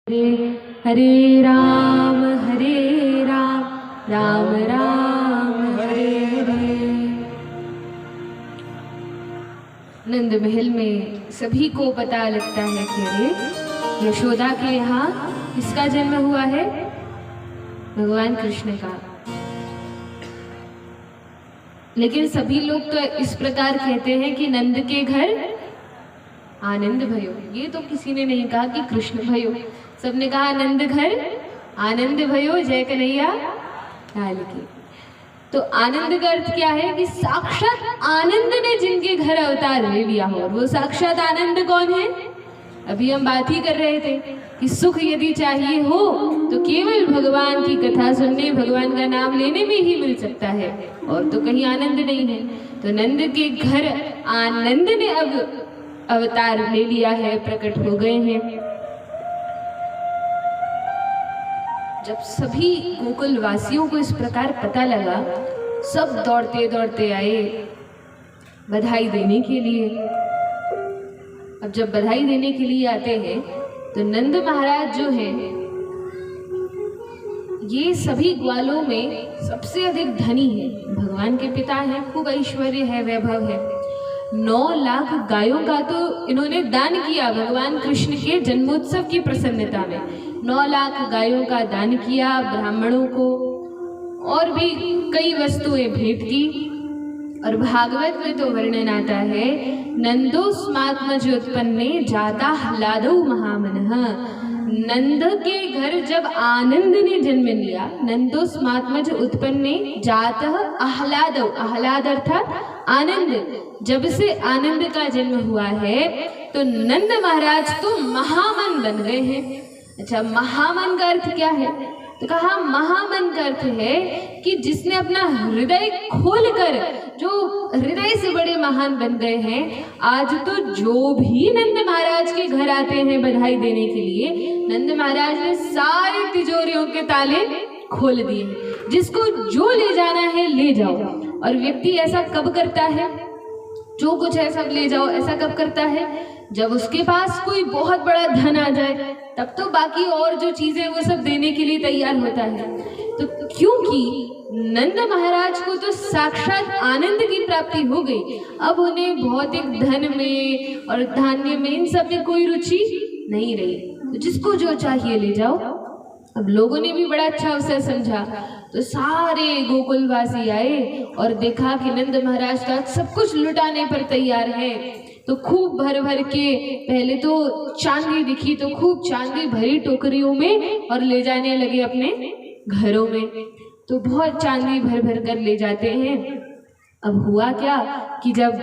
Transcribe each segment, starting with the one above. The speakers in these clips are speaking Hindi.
हरे हरे राम राम राम हरे हरे। नंद महल में सभी को पता लगता है कि अरे यशोदा के यहाँ किसका जन्म हुआ है? भगवान कृष्ण का। लेकिन सभी लोग तो इस प्रकार कहते हैं कि नंद के घर आनंद भयो। ये तो किसी ने नहीं कहा कि कृष्ण भयो, सबने कहा नंद घर आनंद भयो, जय कन्हैया लाल की। तो आनंद का अर्थ क्या है कि साक्षात आनंद ने जिनके घर अवतार ले लिया हो। और वो साक्षात आनंद कौन है? अभी हम बात ही कर रहे थे कि सुख यदि चाहिए हो तो केवल भगवान की कथा सुनने, भगवान का नाम लेने में ही मिल सकता है, और तो कहीं आनंद नहीं है। तो नंद के घर आनंद ने अब अवतार ले लिया है, प्रकट हो गए हैं। जब सभी गोकुल वासियों को इस प्रकार पता लगा, सब दौड़ते दौड़ते आए बधाई देने के लिए। अब जब बधाई देने के लिए आते हैं तो नंद महाराज जो हैं, ये सभी ग्वालों में सबसे अधिक धनी है। भगवान के पिता हैं, खूब ऐश्वर्य है, वैभव है। 9 लाख गायों का तो इन्होंने दान किया भगवान कृष्ण के जन्मोत्सव की प्रसन्नता में। 9 लाख गायों का दान किया ब्राह्मणों को, और भी कई वस्तुएं भेंट की। और भागवत में तो वर्णन आता है, नंदो स्मात्मज उत्पन्ने जाता ह्लादौ महामनः। नंद के घर जब आनंद ने जन्म लिया, नंदो स्मात्मज उत्पन्ने जातः आह्लादौ, आह्लाद अर्थात आनंद, जब से आनंद का जन्म हुआ है तो नंद महाराज तो महामन बन गए हैं। अच्छा, महामन का अर्थ क्या है? तो कहा महामन का अर्थ है कि जिसने अपना हृदय खोलकर, जो हृदय से बड़े महान बन गए हैं। आज तो जो भी नंद महाराज के घर आते हैं बधाई देने के लिए, नंद महाराज ने सारी तिजोरियों के ताले खोल दिए। जिसको जो ले जाना है ले जाओ। और व्यक्ति ऐसा कब करता है? जो कुछ है सब ले जाओ, ऐसा कब करता है? जब उसके पास कोई बहुत बड़ा धन आ जाए, तब तो बाकी और जो चीजें वो सब देने के लिए तैयार होता है। तो क्योंकि नंद महाराज को तो साक्षात आनंद की प्राप्ति हो गई, अब उन्हें भौतिक धन में और धान्य में, इन सब में कोई रुचि नहीं रही। तो जिसको जो चाहिए ले जाओ। अब लोगों ने भी बड़ा अच्छा अवसर समझा, तो सारे गोकुलवासी आए और देखा कि नंद महाराज का सब कुछ लुटाने पर तैयार है। तो खूब भर भर के, पहले तो चांदी दिखी तो खूब चांदी भरी टोकरियों में और ले जाने लगे अपने घरों में। तो बहुत चांदी भर भर कर ले जाते हैं। अब हुआ क्या कि जब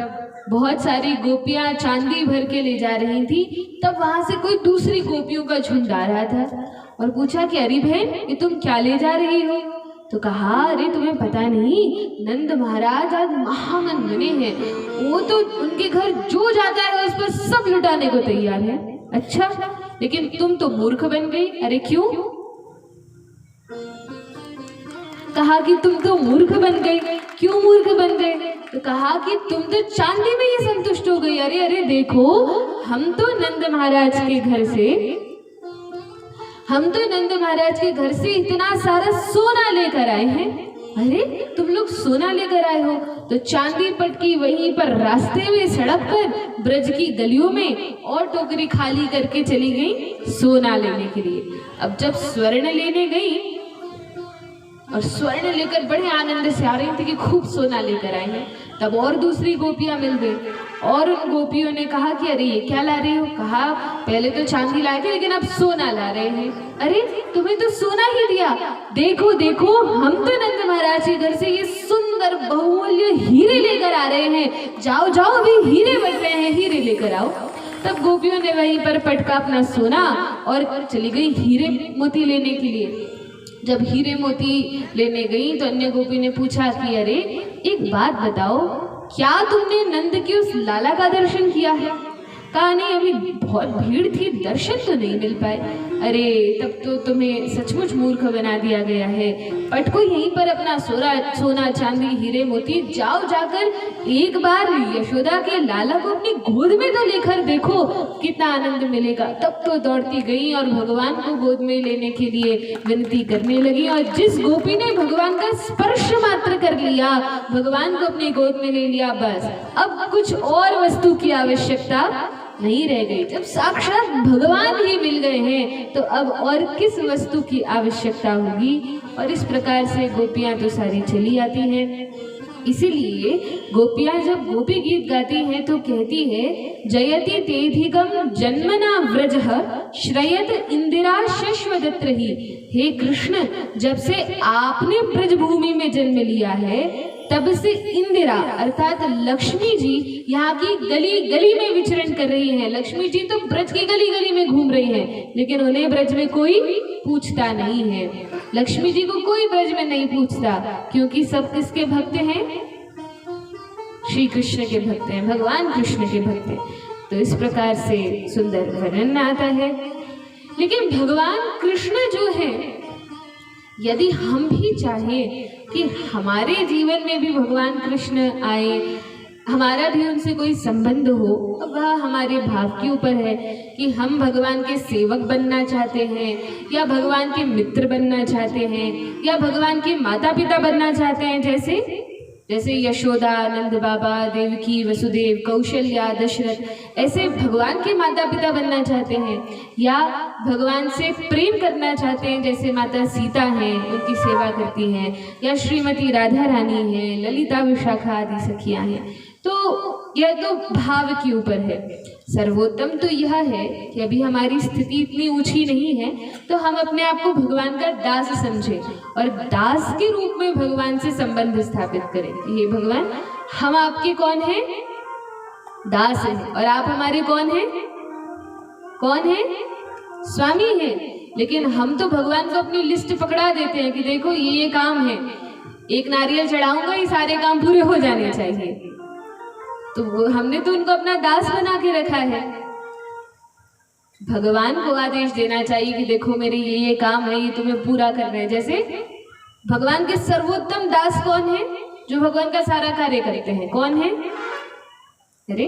बहुत सारी गोपियां चांदी भर के ले जा रही थी, तब वहां से कोई दूसरी गोपियों का झुंड आ रहा था और पूछा कि अरे बहन, ये तुम क्या ले जा रही हो? तो कहा, अरे तुम्हें पता नहीं, नंद महाराज आज महामन बने हैं, वो तो उनके घर जो जाता है उस पर सब लुटाने को तैयार है। अच्छा, लेकिन तुम तो मूर्ख बन गई। अरे क्यों? कहा कि तुम तो मूर्ख बन गई। क्यों मूर्ख बन गए? तो कहा कि तुम तो चांदी में ही संतुष्ट हो गई। अरे अरे देखो, हम तो नंद महाराज के घर से इतना सारा सोना लेकर आए हैं। अरे तुम लोग सोना लेकर आए हो? तो चांदी पटकी वहीं पर रास्ते में, सड़क पर, ब्रज की गलियों में, और टोकरी खाली करके चली गई सोना लेने के लिए। अब जब स्वर्ण लेने गई और स्वर्ण लेकर बड़े आनंद से आ रही थी कि खूब सोना लेकर आए हैं, तब और दूसरी गोपियां मिल गई और उन गोपियों ने कहा कि अरे ये क्या ला रही हो? कहा, पहले तो चांदी लाए थे लेकिन अब सोना ला रहे हैं। अरे तुम्हें तो सोना ही दिया। देखो देखो, हम तो नंद महाराज के घर से ये सुंदर बहुमूल्य हीरे लेकर आ रहे हैं। जाओ जाओ, अभी हीरे बन रहे हैं, हीरे लेकर आओ। तब गोपियों ने वहीं पर पटका अपना सोना और चली गई हीरे मोती लेने के लिए। जब हीरे मोती लेने गई तो अन्य गोपी ने पूछा कि अरे एक बात बताओ, क्या तुमने नंद की उस लाला का दर्शन किया है? कहा नहीं, अभी बहुत भीड़ थी, दर्शन तो नहीं मिल पाए। अरे तब तो तुम्हें सचमुच मूर्ख बना दिया गया है। पटको यहीं पर अपना सोना चांदी हीरे मोती, जाओ जाकर एक बार यशोदा के लाला को अपनी गोद में तो लेकर देखो, कितना आनंद मिलेगा। तब तो दौड़ती गई और भगवान को गोद में लेने के लिए विनती करने लगी, और जिस गोपी ने भगवान का स्पर्श मात्र कर लिया, भगवान को अपनी गोद में ले लिया, बस अब कुछ और वस्तु की आवश्यकता नहीं रह गई। जब साक्षात भगवान ही मिल गए हैं तो अब और किस वस्तु की आवश्यकता होगी। और इस प्रकार से गोपियां तो सारी चली आती हैं। इसीलिए गोपियां जब गोपी गीत गाती हैं तो कहती है, जयति तेधिगम जन्मना व्रजः श्रयत इंदिरा शश्वदत्र ही। हे कृष्ण, जब से आपने ब्रज भूमि में जन्म लिया है तब से इंदिरा अर्थात लक्ष्मी जी यहाँ की गली गली में विचरण कर रही हैं। लक्ष्मी जी तो ब्रज की गली गली में घूम रही हैं, लेकिन उन्हें ब्रज में कोई पूछता नहीं है। लक्ष्मी जी को कोई ब्रज में नहीं पूछता, क्योंकि सब किसके भक्त हैं? श्री कृष्ण के भक्त हैं, भगवान कृष्ण के भक्त हैं। तो इस प्रकार से सुंदर वर्णन आता है। लेकिन भगवान कृष्ण जो है, यदि हम भी चाहें कि हमारे जीवन में भी भगवान कृष्ण आए, हमारा भी उनसे कोई संबंध हो, अब वह हमारे भाव के ऊपर है कि हम भगवान के सेवक बनना चाहते हैं, या भगवान के मित्र बनना चाहते हैं, या भगवान के माता पिता बनना चाहते हैं, जैसे यशोदा, नंद बाबा, देवकी, वसुदेव, कौशल्या, दशरथ, ऐसे भगवान के माता पिता बनना चाहते हैं, या भगवान से प्रेम करना चाहते हैं, जैसे माता सीता हैं, उनकी सेवा करती हैं, या श्रीमती राधा रानी हैं, ललिता विशाखा आदि सखियां हैं। तो यह तो भाव के ऊपर है। सर्वोत्तम तो यह है कि अभी हमारी स्थिति इतनी ऊंची नहीं है तो हम अपने आप को भगवान का दास समझें और दास के रूप में भगवान से संबंध स्थापित करें। ये भगवान, हम आपके कौन हैं? दास हैं। और आप हमारे कौन हैं? कौन हैं? स्वामी हैं। लेकिन हम तो भगवान को अपनी लिस्ट पकड़ा देते हैं कि देखो ये काम है, एक नारियल चढ़ाऊंगा, ये सारे काम पूरे हो जाने चाहिए। तो हमने तो उनको अपना दास बना के रखा है। भगवान को आदेश देना चाहिए कि देखो मेरे ये काम है, ये तुम्हें पूरा करना है। जैसे भगवान के सर्वोत्तम दास कौन है? जो भगवान का सारा कार्य करते हैं। कौन है? अरे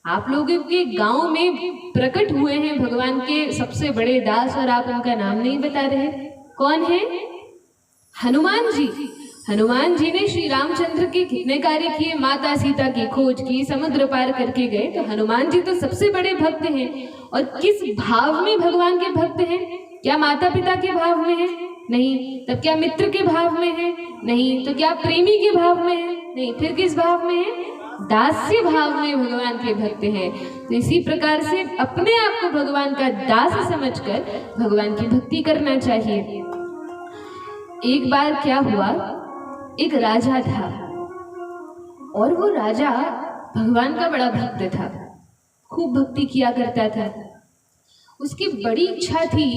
आप लोगों के गांव में प्रकट हुए हैं भगवान के सबसे बड़े दास, और आप उनका नाम नहीं बता रहे। कौन है? हनुमान जी। हनुमान जी ने श्री रामचंद्र के कितने कार्य किए, माता सीता की खोज की, समुद्र पार करके गए। तो हनुमान जी तो सबसे बड़े भक्त हैं। और किस भाव में भगवान के भक्त हैं? क्या माता पिता के भाव में है? नहीं। तब क्या मित्र के भाव में है? नहीं। तो क्या प्रेमी के भाव में है? नहीं। फिर किस भाव में है? दास्य भाव में भगवान के भक्त हैं। तो इसी प्रकार से अपने आप को भगवान का दास समझकर भगवान की भक्ति करना चाहिए। एक बार क्या हुआ, एक राजा था और वो राजा भगवान का बड़ा भक्त था, खूब भक्ति किया करता था। उसकी बड़ी इच्छा थी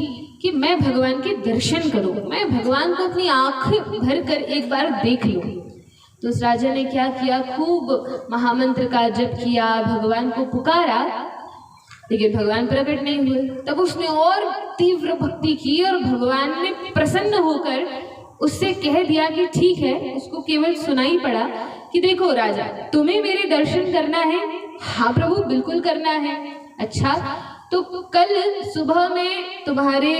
कि मैं भगवान के दर्शन करूं, मैं भगवान को अपनी आंख भर कर एक बार देख लूं। तो उस राजा ने क्या किया, खूब महामंत्र का जप किया, भगवान को पुकारा, लेकिन भगवान प्रकट नहीं हुए। तब उसने और तीव्र भक्ति की और भगवान ने प्रसन्न होकर उससे कह दिया कि ठीक है। उसको केवल सुनाई पड़ा कि देखो राजा, तुम्हें मेरे दर्शन करना है? हाँ प्रभु, बिल्कुल करना है। अच्छा, तो कल सुबह में तुम्हारे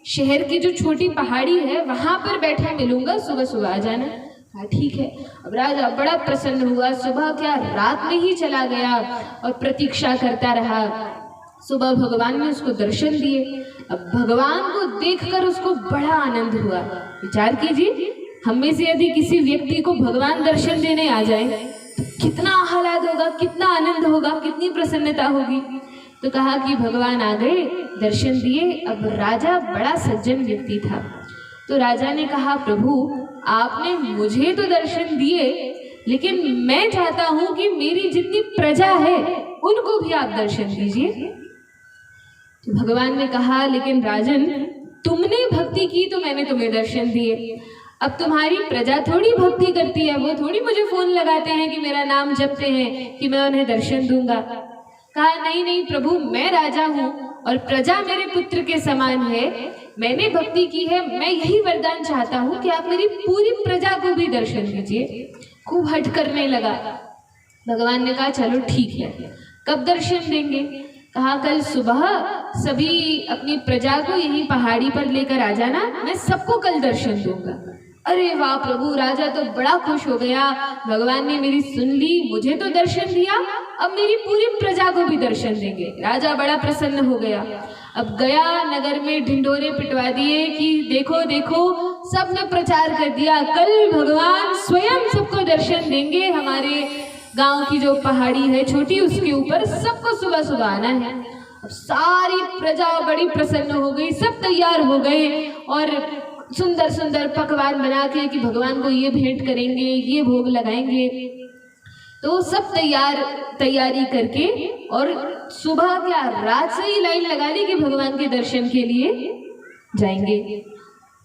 शहर की जो छोटी पहाड़ी है वहां पर बैठा मिलूंगा, सुबह सुबह आ जाना। हाँ ठीक है। अब राजा बड़ा प्रसन्न हुआ, सुबह क्या रात में ही चला गया और प्रतीक्षा करता रहा। सुबह भगवान ने उसको दर्शन दिए। अब भगवान को देखकर उसको बड़ा आनंद हुआ। विचार कीजिए, हम में से यदि किसी व्यक्ति को भगवान दर्शन देने आ जाए तो कितना आह्लाद होगा, कितना आनंद होगा, कितनी प्रसन्नता होगी। तो कहा कि भगवान आ गए, दर्शन दिए। अब राजा बड़ा सज्जन व्यक्ति था, तो राजा ने कहा प्रभु आपने मुझे तो दर्शन दिए, लेकिन मैं चाहता हूं कि मेरी जितनी प्रजा है उनको भी आप दर्शन दीजिए। तो भगवान ने कहा लेकिन राजन, तुमने भक्ति की तो मैंने तुम्हें दर्शन दिए, अब तुम्हारी प्रजा थोड़ी भक्ति करती है, वो थोड़ी मुझे फोन लगाते हैं कि मेरा नाम जपते हैं कि मैं उन्हें दर्शन दूंगा। कहा नहीं नहीं प्रभु, मैं राजा हूँ और प्रजा मेरे पुत्र के समान है। मैंने भक्ति की है, मैं यही वरदान चाहता हूँ कि आप मेरी पूरी प्रजा को भी दर्शन दीजिए। खूब हट करने लगा। भगवान ने कहा चलो ठीक है, कब दर्शन देंगे? कहा कल सुबह सभी अपनी प्रजा को यही पहाड़ी पर लेकर आ जाना, मैं सबको कल दर्शन दूंगा। अरे वाह प्रभु, राजा तो बड़ा खुश हो गया। भगवान ने मेरी सुन ली, मुझे तो दर्शन दिया, अब मेरी पूरी प्रजा को भी दर्शन देंगे। राजा बड़ा प्रसन्न हो गया। अब गया नगर में ढिंढोरे पिटवा दिए कि देखो देखो, सबने प्रचार कर दिया कल भगवान स्वयं सबको दर्शन देंगे। हमारे गांव की जो पहाड़ी है छोटी, उसके ऊपर सबको सुबह सुबह आना है। अब सारी प्रजा बड़ी प्रसन्न हो गई, सब तैयार हो गए और सुंदर सुंदर पकवान बना के कि भगवान को ये भेंट करेंगे, ये भोग लगाएंगे। तो सब तैयारी करके और सुबह क्या रात से ही लाइन लगा ली कि भगवान के दर्शन के लिए जाएंगे।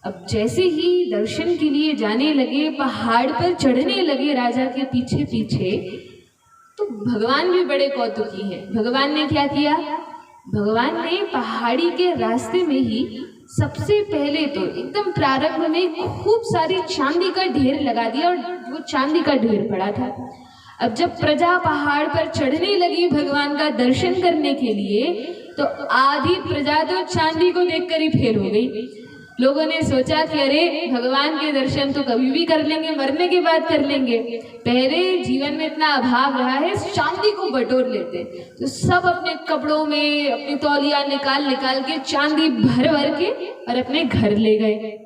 अब जैसे ही दर्शन के लिए जाने लगे, पहाड़ पर चढ़ने लगे राजा के पीछे पीछे, तो भगवान भी बड़े कौतुकी हैं। भगवान ने क्या किया? भगवान ने पहाड़ी के रास्ते में ही सबसे पहले तो एकदम प्रारंभ में खूब सारी चांदी का ढेर लगा दिया और वो चांदी का ढेर पड़ा था। अब जब प्रजा पहाड़ पर चढ़ने लगी भगवान का दर्शन करने के लिए, तो आधी प्रजा तो चांदी को देखकर ही फेल हो गई। लोगों ने सोचा कि अरे भगवान के दर्शन तो कभी भी कर लेंगे, मरने के बाद कर लेंगे, पहले जीवन में इतना अभाव रहा है, चांदी को बटोर लेते। तो सब अपने कपड़ों में अपनी तौलिया निकाल के चांदी भर के और अपने घर ले गए।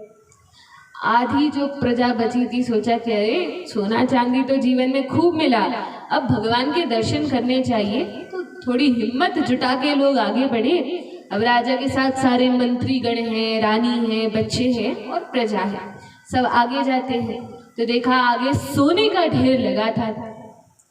आधी जो प्रजा बची थी सोचा कि अरे सोना चांदी तो जीवन में खूब मिला, अब भगवान के दर्शन करने चाहिए। तो थोड़ी हिम्मत जुटा के लोग आगे बढ़े। अब राजा के साथ सारे मंत्री गण हैं, रानी हैं, बच्चे हैं और प्रजा है, सब आगे जाते हैं। तो देखा आगे सोने का ढेर लगा था।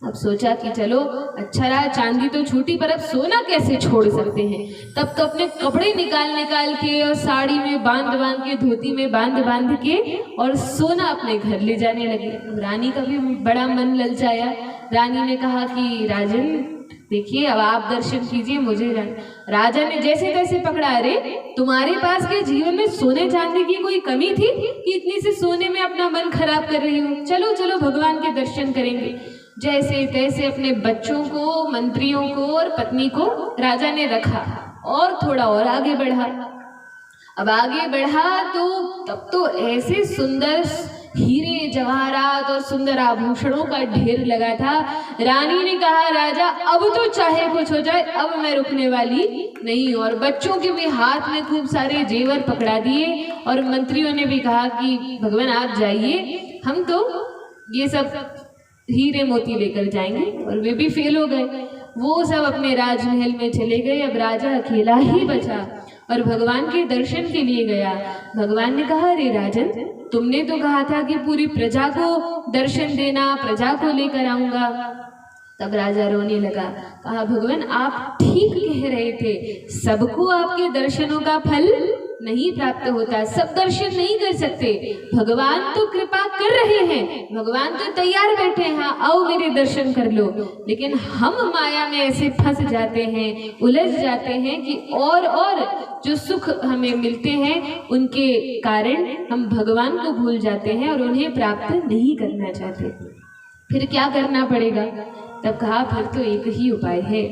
अब सोचा कि चलो अच्छा रहा, चांदी तो छूटी, पर अब सोना कैसे छोड़ सकते हैं। तब तो अपने कपड़े निकाल के और साड़ी में बांध के, धोती में बांध के और सोना अपने घर ले जाने लगे। रानी का भी बड़ा मन ललचाया। रानी ने कहा कि राजन देखिए, अब आप दर्शन कीजिए, मुझे राजा ने जैसे तैसे पकड़ा। अरे तुम्हारे पास के जीवन में सोने चांदी की कोई कमी थी कि इतनी से सोने में अपना मन खराब कर रही हो? चलो चलो भगवान के दर्शन करेंगे। जैसे तैसे अपने बच्चों को, मंत्रियों को और पत्नी को राजा ने रखा और थोड़ा और आगे बढ़ा। अब आगे बढ़ा तो तब तो ऐसे सुंदर हीरे जवाहरात और सुंदर आभूषणों का ढेर लगा था। रानी ने कहा राजा अब तो चाहे कुछ हो जाए, अब मैं रुकने वाली नहीं। और बच्चों के भी हाथ में खूब सारे जेवर पकड़ा दिए और मंत्रियों ने भी कहा कि भगवान आप जाइए, हम तो ये सब हीरे मोती लेकर जाएंगे। और वे भी फेल हो गए। वो सब अपने राजमहल में चले गए। अब राजा अकेला ही बचा और भगवान के दर्शन के लिए गया। भगवान ने कहा अरे राजन, तुमने तो कहा था कि पूरी प्रजा को दर्शन देना, प्रजा को लेकर आऊंगा। तब राजा रोने लगा। कहा भगवान आप ठीक कह रहे थे, सबको आपके दर्शनों का फल नहीं प्राप्त होता, सब दर्शन नहीं कर सकते। भगवान तो कृपा कर रहे हैं, भगवान तो तैयार बैठे हैं, आओ मेरे दर्शन कर लो। लेकिन हम माया में ऐसे फंस जाते हैं, उलझ जाते हैं कि और जो सुख हमें मिलते हैं उनके कारण हम भगवान को भूल जाते हैं और उन्हें प्राप्त नहीं करना चाहते। फिर क्या करना पड़ेगा? तब कहा फिर तो एक ही उपाय है,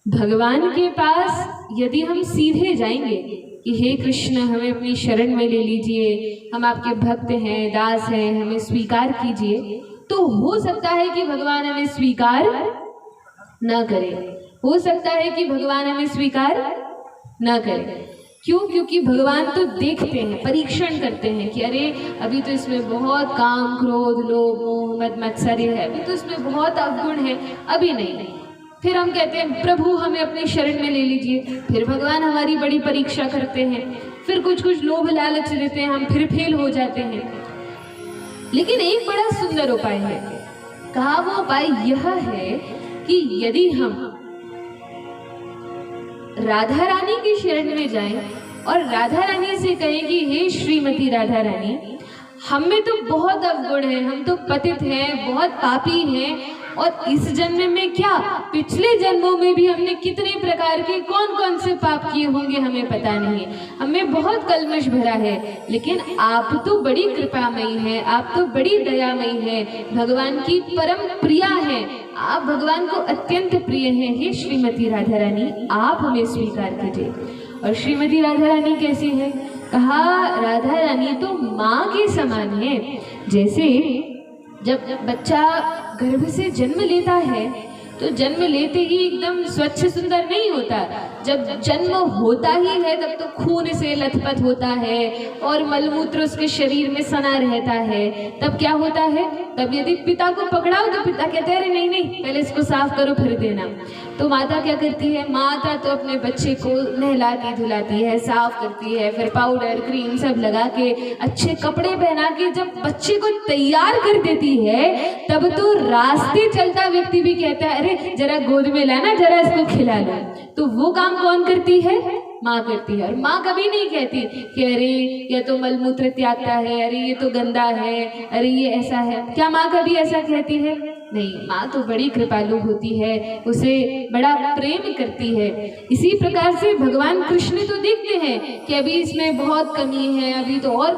भगवान के पास यदि हम सीधे जाएंगे कि हे कृष्ण हमें अपनी शरण में ले लीजिए, हम आपके भक्त हैं, दास हैं, हमें स्वीकार कीजिए, तो हो सकता है कि भगवान हमें स्वीकार न करें। हो सकता है कि भगवान हमें स्वीकार न करें। क्यों? क्योंकि भगवान तो देखते हैं, परीक्षण करते हैं कि अरे अभी तो इसमें बहुत काम, क्रोध, लोभ, मोह, मद मत्सर्य है, अभी तो इसमें बहुत अवगुण है, अभी नहीं। फिर हम कहते हैं प्रभु हमें अपनी शरण में ले लीजिए, फिर भगवान हमारी बड़ी परीक्षा करते हैं, फिर कुछ लोभ लालच देते हैं, हम फिर फेल हो जाते हैं। लेकिन एक बड़ा सुंदर उपाय है। कहा वो उपाय यह है कि यदि हम राधा रानी की शरण में जाएं और राधा रानी से कहें कि हे श्रीमती राधा रानी, हम में तो बहुत अवगुण है, हम तो पतित हैं, बहुत पापी हैं, और इस जन्म में क्या, पिछले जन्मों में भी हमने कितने प्रकार के कौन कौन से पाप किए होंगे हमें पता नहीं है, हमें बहुत कल्मश भरा है। लेकिन आप तो बड़ी कृपामयी हैं, आप तो बड़ी दयामयी हैं, भगवान की परम प्रिया हैं, आप भगवान को अत्यंत प्रिय हैं। हे श्रीमती राधा रानी, आप हमें स्वीकार कीजिए। और श्रीमती राधा रानी कैसी है? कहा राधा रानी तो माँ के समान है। जैसे जब बच्चा गर्भ से जन्म लेता है तो जन्म लेते ही एकदम स्वच्छ सुंदर नहीं होता, जब जन्म होता ही है तब तो खून से लथपथ होता है और मलमूत्र उसके शरीर में सना रहता है। तब क्या होता है, तब यदि पिता को पकड़ाओ तो पिता कहते हैं अरे नहीं नहीं पहले इसको साफ करो फिर देना। तो माता क्या करती है, माता तो अपने बच्चे को नहलाती धुलाती है, साफ करती है, फिर पाउडर क्रीम सब लगा के अच्छे कपड़े पहना के जब बच्चे को तैयार कर देती है तब तो रास्ते चलता व्यक्ति भी कहता है अरे जरा गोद में लाना, जरा इसको खिला लो। तो वो काम कौन करती है? माँ करती है। और माँ कभी नहीं कहती कि अरे ये तो मलमूत्र त्यागता है, अरे ये तो गंदा है, अरे ये ऐसा है। क्या माँ कभी ऐसा कहती है? नहीं, माँ तो बड़ी कृपालु होती है, उसे बड़ा प्रेम करती है। इसी प्रकार से भगवान कृष्ण तो देखते हैं कि अभी इसमें बहुत कमी है, अभी तो और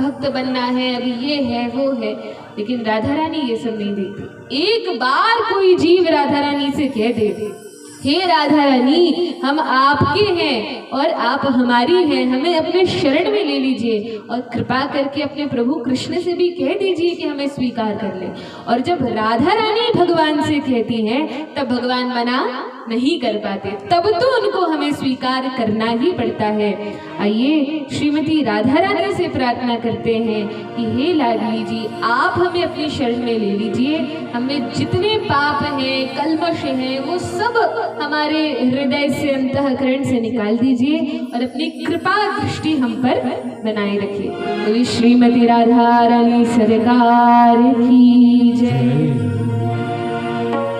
भक्त बनना है, अभी ये है वो है, लेकिन राधा रानी ये सब नहीं देखती। एक बार कोई जीव राधा रानी से कह दे हे राधा रानी हम आपके हैं और आप हमारी हैं, हमें अपने शरण में ले लीजिए, और कृपा करके अपने प्रभु कृष्ण से भी कह दीजिए कि हमें स्वीकार कर ले। और जब राधा रानी भगवान से कहती हैं तब भगवान मना नहीं कर पाते, तब तो उनको हमें स्वीकार करना ही पड़ता है। आइए श्रीमती राधा रानी से प्रार्थना करते हैं कि हे लाडली जी आप हमें अपनी शरण में ले लीजिए, हमें जितने पाप हैं कल्मश हैं वो सब हमारे हृदय से अंतःकरण से निकाल दीजिए और अपनी कृपा दृष्टि हम पर बनाए रखिए। तो श्रीमती राधा रानी सरकार की जय।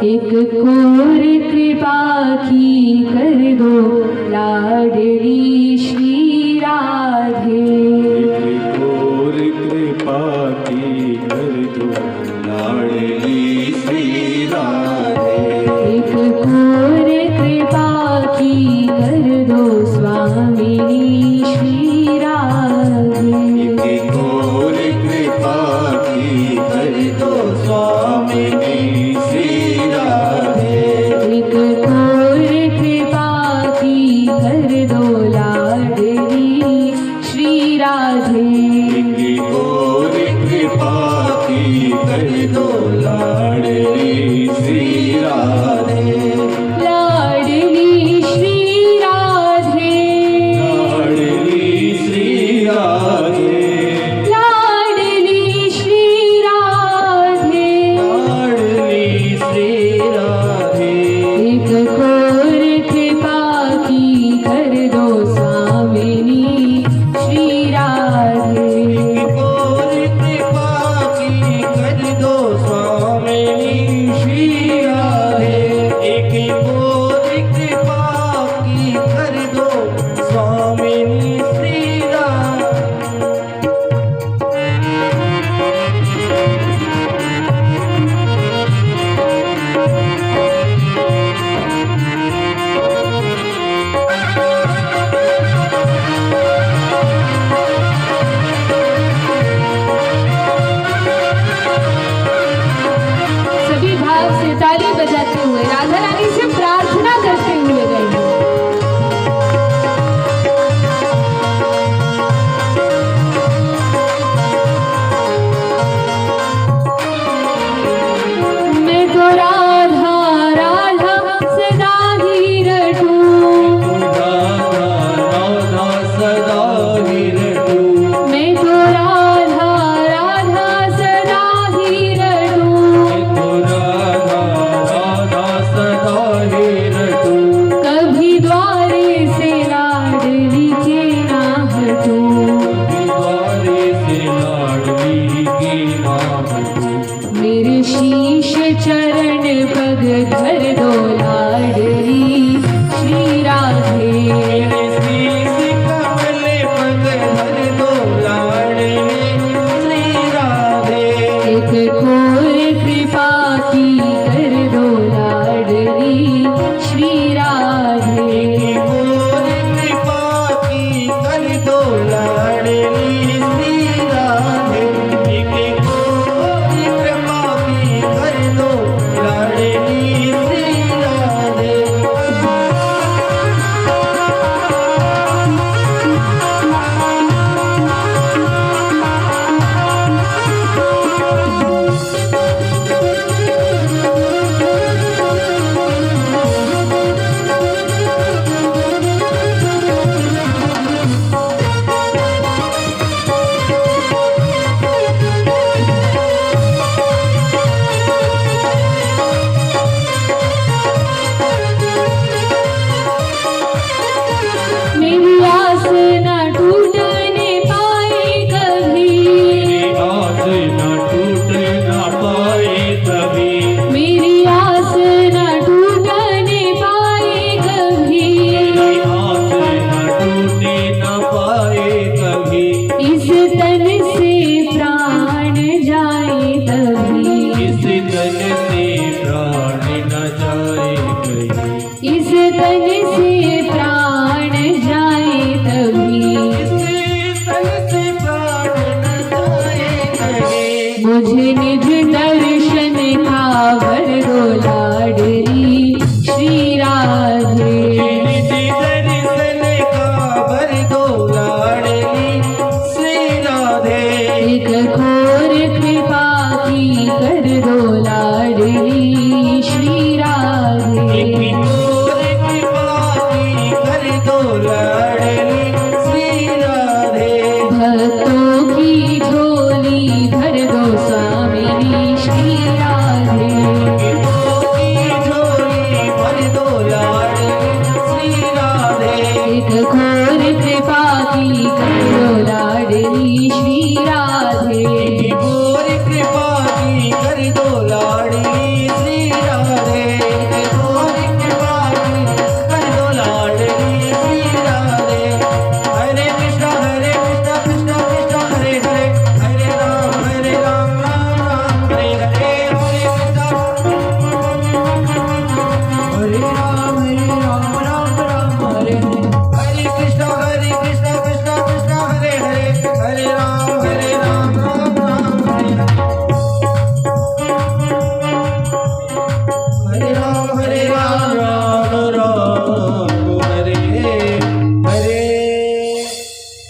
एक कोर कृपा की कर दो लाडली श्री राधे, एक कोर कृपा की कर दो लाडली श्री राधे, एक कोर कृपा की कर दो स्वामिनी श्री राधे, एक कोर कृपा की कर दो स्वामिनी श्री राधे, एक कोर कृपा की कर दो लाडली श्री राधे, एक कोर कृपा की कर दो लाडली श्री राधे, लाडली श्री राधे, लाडली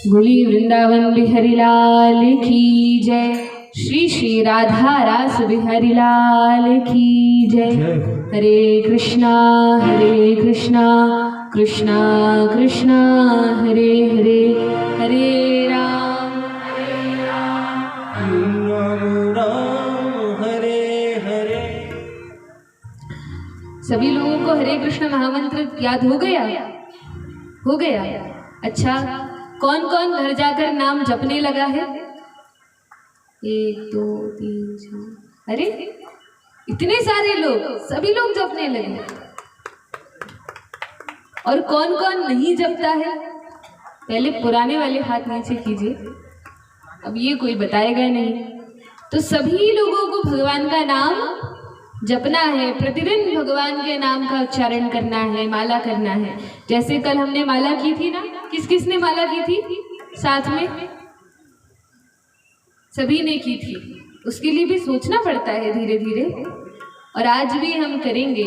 बोली वृंदावन बिहारी लाल की जय। श्री श्री राधा रास बिहारी लाल की जय। हरे कृष्णा कृष्णा कृष्णा हरे हरे, हरे राम राम हरे हरे। सभी लोगों को हरे कृष्ण महामंत्र याद हो गया? हो गया। अच्छा, कौन कौन घर जाकर नाम जपने लगा है? 1 2 3 4, अरे इतने सारे लोग, सभी लोग जपने लगे। और कौन कौन नहीं जपता है? पहले पुराने वाले हाथ नीचे कीजिए, अब ये कोई बताएगा नहीं। तो सभी लोगों को भगवान का नाम जपना है, प्रतिदिन भगवान के नाम का उच्चारण करना है, माला करना है। जैसे कल हमने माला की थी ना, किस किस ने माला की थी? साथ में सभी ने की थी। उसके लिए भी सोचना पड़ता है धीरे धीरे, और आज भी हम करेंगे।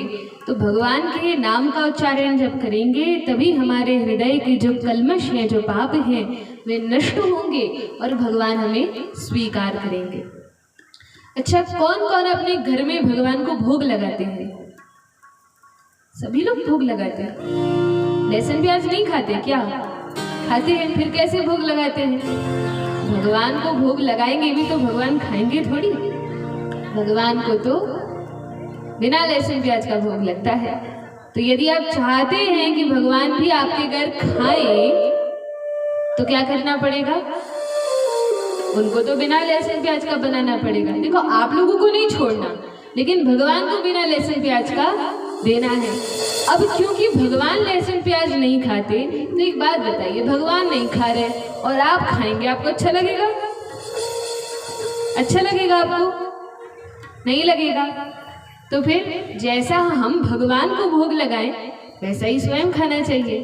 तो भगवान के नाम का उच्चारण जब करेंगे तभी हमारे हृदय के जो कल्मश हैं, जो पाप हैं, वे नष्ट होंगे और भगवान हमें स्वीकार करेंगे। अच्छा, कौन कौन अपने घर में भगवान को भोग लगाते हैं? सभी लोग भोग लगाते हैं। लहसुन प्याज नहीं खाते क्या? खाते हैं। फिर कैसे भोग लगाते हैं? भगवान को भोग लगाएंगे भी तो भगवान खाएंगे थोड़ी। भगवान को तो बिना लहसुन प्याज का भोग लगता है। तो यदि आप चाहते हैं कि भगवान भी आपके घर खाए तो क्या करना पड़ेगा? उनको तो बिना लहसुन प्याज का बनाना पड़ेगा। देखो, आप लोगों को नहीं छोड़ना, लेकिन भगवान को बिना लहसुन प्याज का देना है। अब क्योंकि भगवान लहसुन प्याज नहीं खाते, तो एक बात बताइए, भगवान नहीं खा रहे और आप खाएंगे, आपको अच्छा लगेगा? अच्छा लगेगा आपको? नहीं लगेगा। तो फिर जैसा हम भगवान को भोग लगाएं वैसा ही स्वयं खाना चाहिए।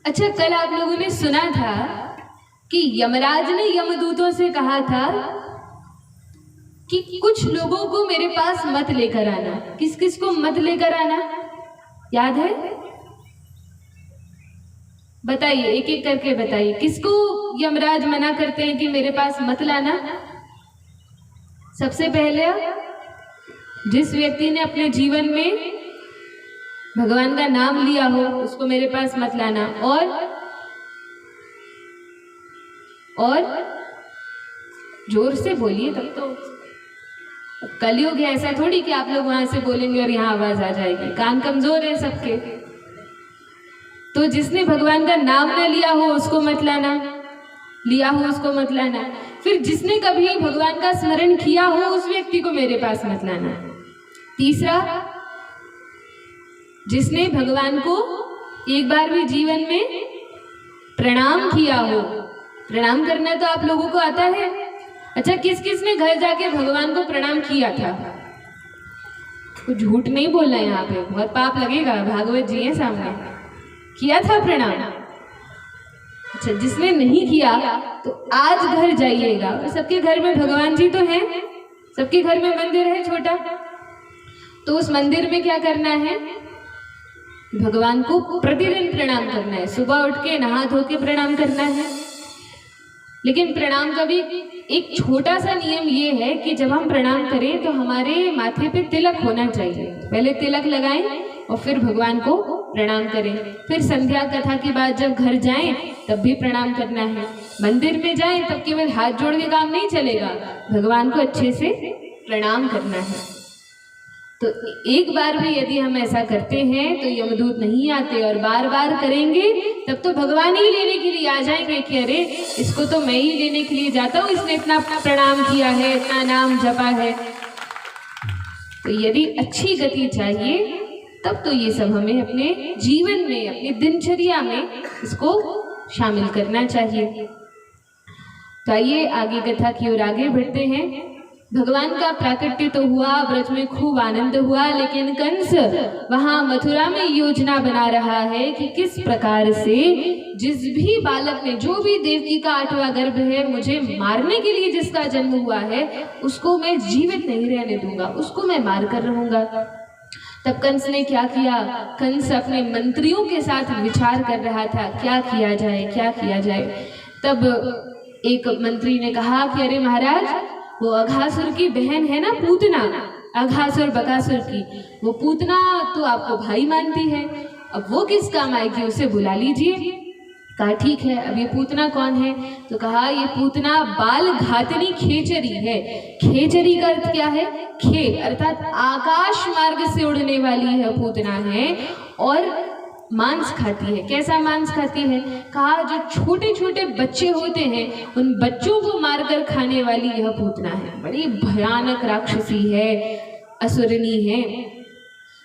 अच्छा, कल आप लोगों ने सुना था कि यमराज ने यमदूतों से कहा था कि कुछ लोगों को मेरे पास मत लेकर आना। किस किस को मत लेकर आना? याद है? बताइए, एक एक करके बताइए, किसको यमराज मना करते हैं कि मेरे पास मत लाना? सबसे पहले जिस व्यक्ति ने अपने जीवन में भगवान का नाम लिया हो उसको मेरे पास मत लाना। और जोर से बोलिए, तब तो कलयुग है, ऐसा थोड़ी कि आप लोग वहां से बोलेंगे और यहाँ आवाज आ जाएगी। कान कमजोर है सबके। तो जिसने भगवान का नाम ना लिया हो उसको मत लाना, लिया हो उसको मत लाना। फिर जिसने कभी भगवान का स्मरण किया हो उस व्यक्ति को मेरे पास मत लाना। तीसरा, जिसने भगवान को एक बार भी जीवन में प्रणाम किया हो। प्रणाम करना तो आप लोगों को आता है। अच्छा, किस किस ने घर जाके भगवान को प्रणाम किया था? कुछ झूठ नहीं बोलना यहाँ पे, बहुत पाप लगेगा। भागवत जी है सामने। किया था प्रणाम? अच्छा, जिसने नहीं किया तो आज घर जाइएगा। सबके घर में भगवान जी तो हैं, सबके घर में मंदिर है छोटा, तो उस मंदिर में क्या करना है? भगवान को प्रतिदिन प्रणाम करना है। सुबह उठ के नहा धो के प्रणाम करना है। लेकिन प्रणाम का भी एक छोटा सा नियम ये है कि जब हम प्रणाम करें तो हमारे माथे पे तिलक होना चाहिए। पहले तिलक लगाएं और फिर भगवान को प्रणाम करें। फिर संध्या कथा के बाद जब घर जाएं तब भी प्रणाम करना है। मंदिर में जाएं तब केवल हाथ जोड़ के काम नहीं चलेगा, भगवान को अच्छे से प्रणाम करना है। तो एक बार भी यदि हम ऐसा करते हैं तो यमदूत नहीं आते, और बार बार करेंगे तब तो भगवान ही लेने के लिए आ जाएंगे कि अरे इसको तो मैं ही लेने के लिए जाता हूँ, इसने इतना प्रणाम किया है, इतना नाम जपा है। तो यदि अच्छी गति चाहिए तब तो ये सब हमें अपने जीवन में, अपनी दिनचर्या में इसको शामिल करना चाहिए। तो आइए आगे कथा की ओर आगे बढ़ते हैं। भगवान का प्राकट्य तो हुआ, ब्रज में खूब आनंद हुआ, लेकिन कंस वहां मथुरा में योजना बना रहा है कि किस प्रकार से जिस भी बालक ने, जो भी देवकी का 8वां गर्भ है, मुझे मारने के लिए जिसका जन्म हुआ है, उसको मैं जीवित नहीं रहने दूंगा, उसको मैं मार कर रहूंगा। तब कंस ने क्या किया, कंस अपने मंत्रियों के साथ विचार कर रहा था क्या किया जाए, क्या किया जाए। तब एक मंत्री ने कहा कि अरे महाराज, वो अघासुर की बहन है ना पूतना, अघासुर बकासुर की, वो पूतना तो आपको भाई मानती है, अब वो किस काम आएगी, उसे बुला लीजिए। कहा ठीक है। अब ये पूतना कौन है, तो कहा ये पूतना बाल घातनी खेचरी है। खेचरी का अर्थ क्या है, खे अर्थात आकाश मार्ग से उड़ने वाली है पूतना है, और मांस खाती है। कैसा मांस खाती है, कहा जो छोटे छोटे बच्चे होते हैं उन बच्चों को मारकर खाने वाली यह पूतना है। बड़ी भयानक राक्षसी है, असुरनी है।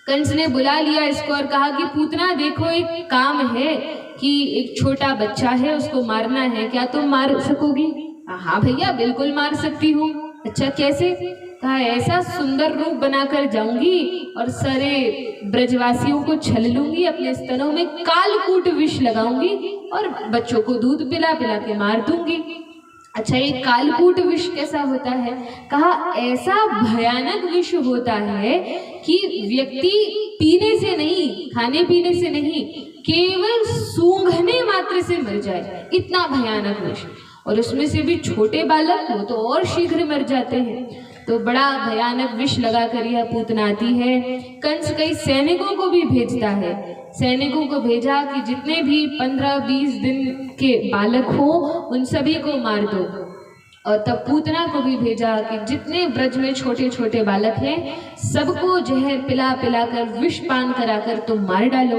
कंस ने बुला लिया इसको और कहा कि पूतना देखो, एक काम है कि एक छोटा बच्चा है, उसको मारना है, क्या तुम मार सकोगी? हाँ भैया बिल्कुल मार सकती हूँ। अच्छा कैसे? कहा ऐसा सुंदर रूप बनाकर जाऊंगी और सारे ब्रजवासियों को छल लूंगी, अपने स्तनों में कालकूट विष लगाऊंगी और बच्चों को दूध पिला पिला के मार दूंगी। अच्छा ये कालकूट विष कैसा होता है? कहा ऐसा भयानक विष होता है कि व्यक्ति पीने से नहीं, खाने पीने से नहीं, केवल सूंघने मात्र से मर जाए, इतना भयानक विष। और उसमें से भी छोटे बालक वो तो और शीघ्र मर जाते हैं। तो बड़ा भयानक विष लगाकर यह पूतना आती है। कंस कई सैनिकों को भी भेजता है, सैनिकों को भेजा कि जितने भी 15-20 दिन के बालक हो उन सभी को मार दो। और तब पूतना को भी भेजा कि जितने ब्रज में छोटे छोटे बालक हैं सबको जहर पिला पिला कर विष पान कराकर तुम मार डालो।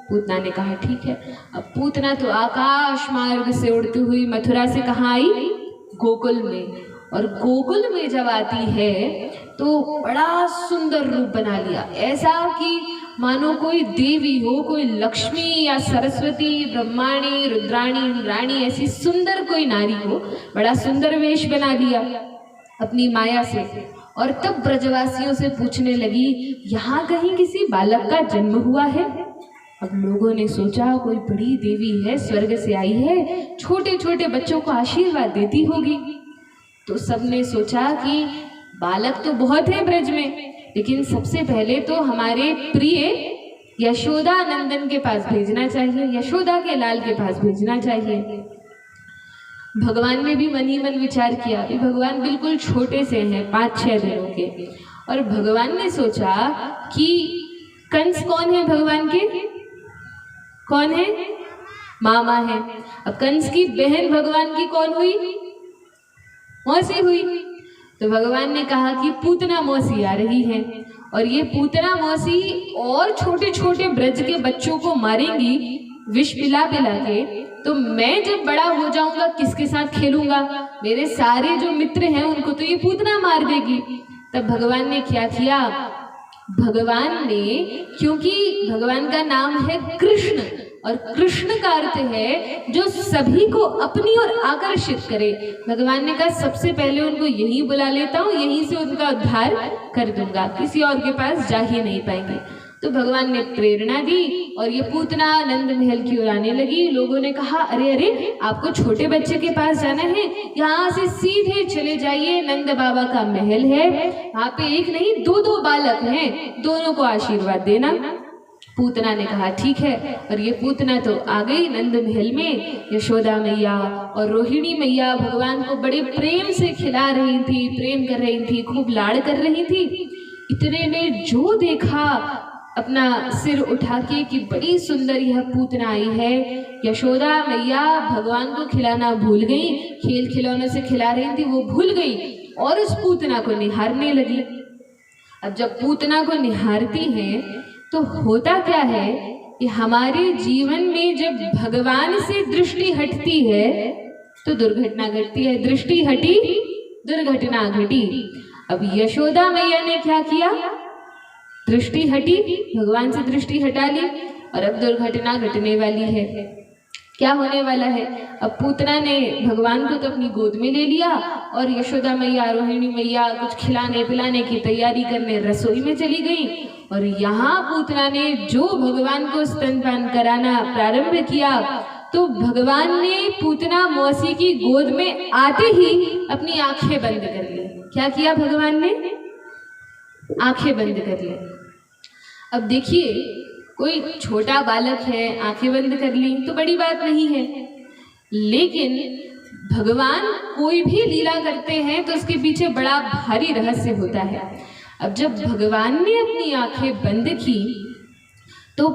पूतना ने कहा ठीक है। अब पूतना तो आकाश मार्ग से उड़ती हुई मथुरा से कहाँ आई, गोकुल में। और गोकुल में जब आती है तो बड़ा सुंदर रूप बना लिया, ऐसा कि मानो कोई देवी हो, कोई लक्ष्मी या सरस्वती, ब्रह्माणी, रुद्राणी, इंद्राणी, ऐसी सुंदर कोई नारी हो, बड़ा सुंदर वेश बना लिया अपनी माया से। और तब ब्रजवासियों से पूछने लगी यहाँ कहीं किसी बालक का जन्म हुआ है? अब लोगों ने सोचा कोई बड़ी देवी है, स्वर्ग से आई है, छोटे छोटे बच्चों को आशीर्वाद देती होगी। तो सबने सोचा कि बालक तो बहुत है ब्रज में, लेकिन सबसे पहले तो हमारे प्रिय यशोदा नंदन के पास भेजना चाहिए, यशोदा के लाल के पास भेजना चाहिए। भगवान ने भी मन ही मन विचार किया कि भगवान बिल्कुल छोटे से हैं, 5-6 दिनों के। और भगवान ने सोचा कि कंस कौन है भगवान के, कौन है, मामा है। अब कंस की बहन भगवान की कौन हुई, मौसी हुई। तो भगवान ने कहा कि पूतना मौसी आ रही है और ये पूतना मौसी और छोटे छोटे ब्रज के बच्चों को मारेंगी विष पिला पिला के, तो मैं जब बड़ा हो जाऊंगा किसके साथ खेलूंगा? मेरे सारे जो मित्र हैं उनको तो ये पूतना मार देगी। तब भगवान ने क्या किया, भगवान ने, क्योंकि भगवान का नाम है कृष्ण और कृष्ण का अर्थ है जो सभी को अपनी ओर आकर्षित करे, भगवान ने कहा सबसे पहले उनको यहीं बुला लेता हूँ, यहीं से उनका उद्धार कर दूंगा, किसी और के पास जा ही नहीं पाएंगे। तो भगवान ने प्रेरणा दी और ये पूतना नंद महल की ओर आने लगी। लोगों ने कहा अरे अरे आपको छोटे बच्चे के पास जाना है, यहाँ से सीधे चले जाइए, नंद बाबा का महल है, वहाँ पे एक नहीं 2-2 बालक हैं, दोनों को आशीर्वाद देना। पूतना ने कहा ठीक है। और ये पूतना तो आ गई नंद महल में। यशोदा मैया और रोहिणी मैया भगवान को बड़े प्रेम से खिला रही थी, प्रेम कर रही थी, खूब लाड़ कर रही थी। इतने में जो देखा अपना सिर उठा के कि बड़ी सुंदर यह पूतना आई है, यशोदा मैया भगवान को खिलाना भूल गई, खेल खिलौनों से खिला रही थी वो भूल गई और उस पूतना को निहारने लगी। अब जब पूतना को निहारती हैं तो होता क्या है कि हमारे जीवन में जब भगवान से दृष्टि हटती है तो दुर्घटना घटती है, दृष्टि हटी दुर्घटना घटी। अब यशोदा मैया ने क्या किया, दृष्टि हटी, भगवान से दृष्टि हटा ली और अब दुर्घटना घटने वाली है। क्या होने वाला है, अब पूतना ने भगवान को तो अपनी गोद में ले लिया और यशोदा मैया रोहिणी मैया कुछ खिलाने पिलाने की तैयारी करने रसोई में चली गई। और यहाँ पूतना ने जो भगवान को स्तनपान कराना प्रारंभ किया तो भगवान ने पूतना मौसी की गोद में आते ही अपनी आंखें बंद कर ली। क्या किया भगवान ने, आंखें बंद कर ली। अब देखिए, कोई छोटा बालक है, आंखें बंद कर ली तो बड़ी बात नहीं है, लेकिन भगवान कोई भी लीला करते हैं तो उसके पीछे बड़ा भारी रहस्य होता है। अब जब भगवान ने अपनी आंखें बंद की तो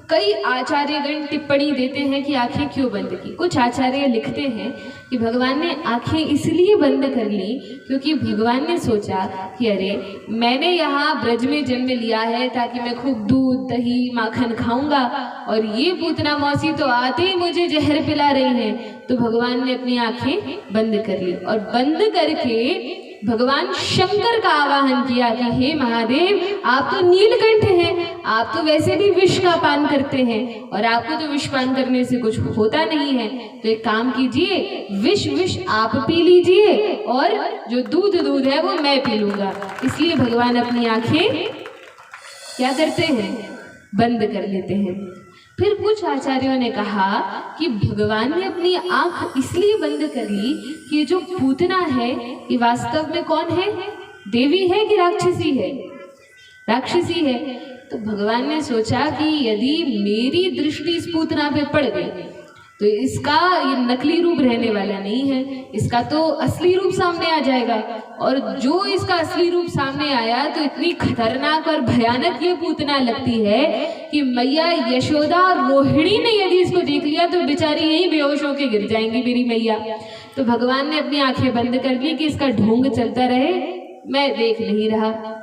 कई आचार्यगण टिप्पणी देते हैं कि आंखें क्यों बंद की। कुछ आचार्य लिखते हैं कि भगवान ने आंखें इसलिए बंद कर ली क्योंकि भगवान ने सोचा कि अरे मैंने यहाँ ब्रज में जन्म लिया है ताकि मैं खूब दूध दही माखन खाऊंगा, और ये पूतना मौसी तो आते ही मुझे जहर पिला रही हैं। तो भगवान ने अपनी आंखें बंद कर ली और बंद करके भगवान शंकर का आवाहन किया कि हे महादेव, आप तो नीलकंठ हैं, आप तो वैसे भी विष का पान करते हैं और आपको तो विष पान करने से कुछ होता नहीं है, तो एक काम कीजिए, विष आप पी लीजिए और जो दूध है वो मैं पी लूंगा। इसलिए भगवान अपनी आंखें क्या करते हैं, बंद कर लेते हैं। फिर कुछ आचार्यों ने कहा कि भगवान ने अपनी आंख इसलिए बंद कर ली कि ये जो पूतना है ये वास्तव में कौन है, देवी है कि राक्षसी है? राक्षसी है। तो भगवान ने सोचा कि यदि मेरी दृष्टि इस पूतना पे पड़ गई तो इसका ये नकली रूप रहने वाला नहीं है, इसका तो असली रूप सामने आ जाएगा, और जो इसका असली रूप सामने आया तो इतनी खतरनाक और भयानक ये पूतना लगती है कि मैया यशोदा और रोहिणी ने यदि इसको देख लिया तो बेचारी यही बेहोश होके गिर जाएंगी मेरी मैया। तो भगवान ने अपनी आंखें बंद कर ली कि इसका ढोंग चलता रहे, मैं देख नहीं रहा,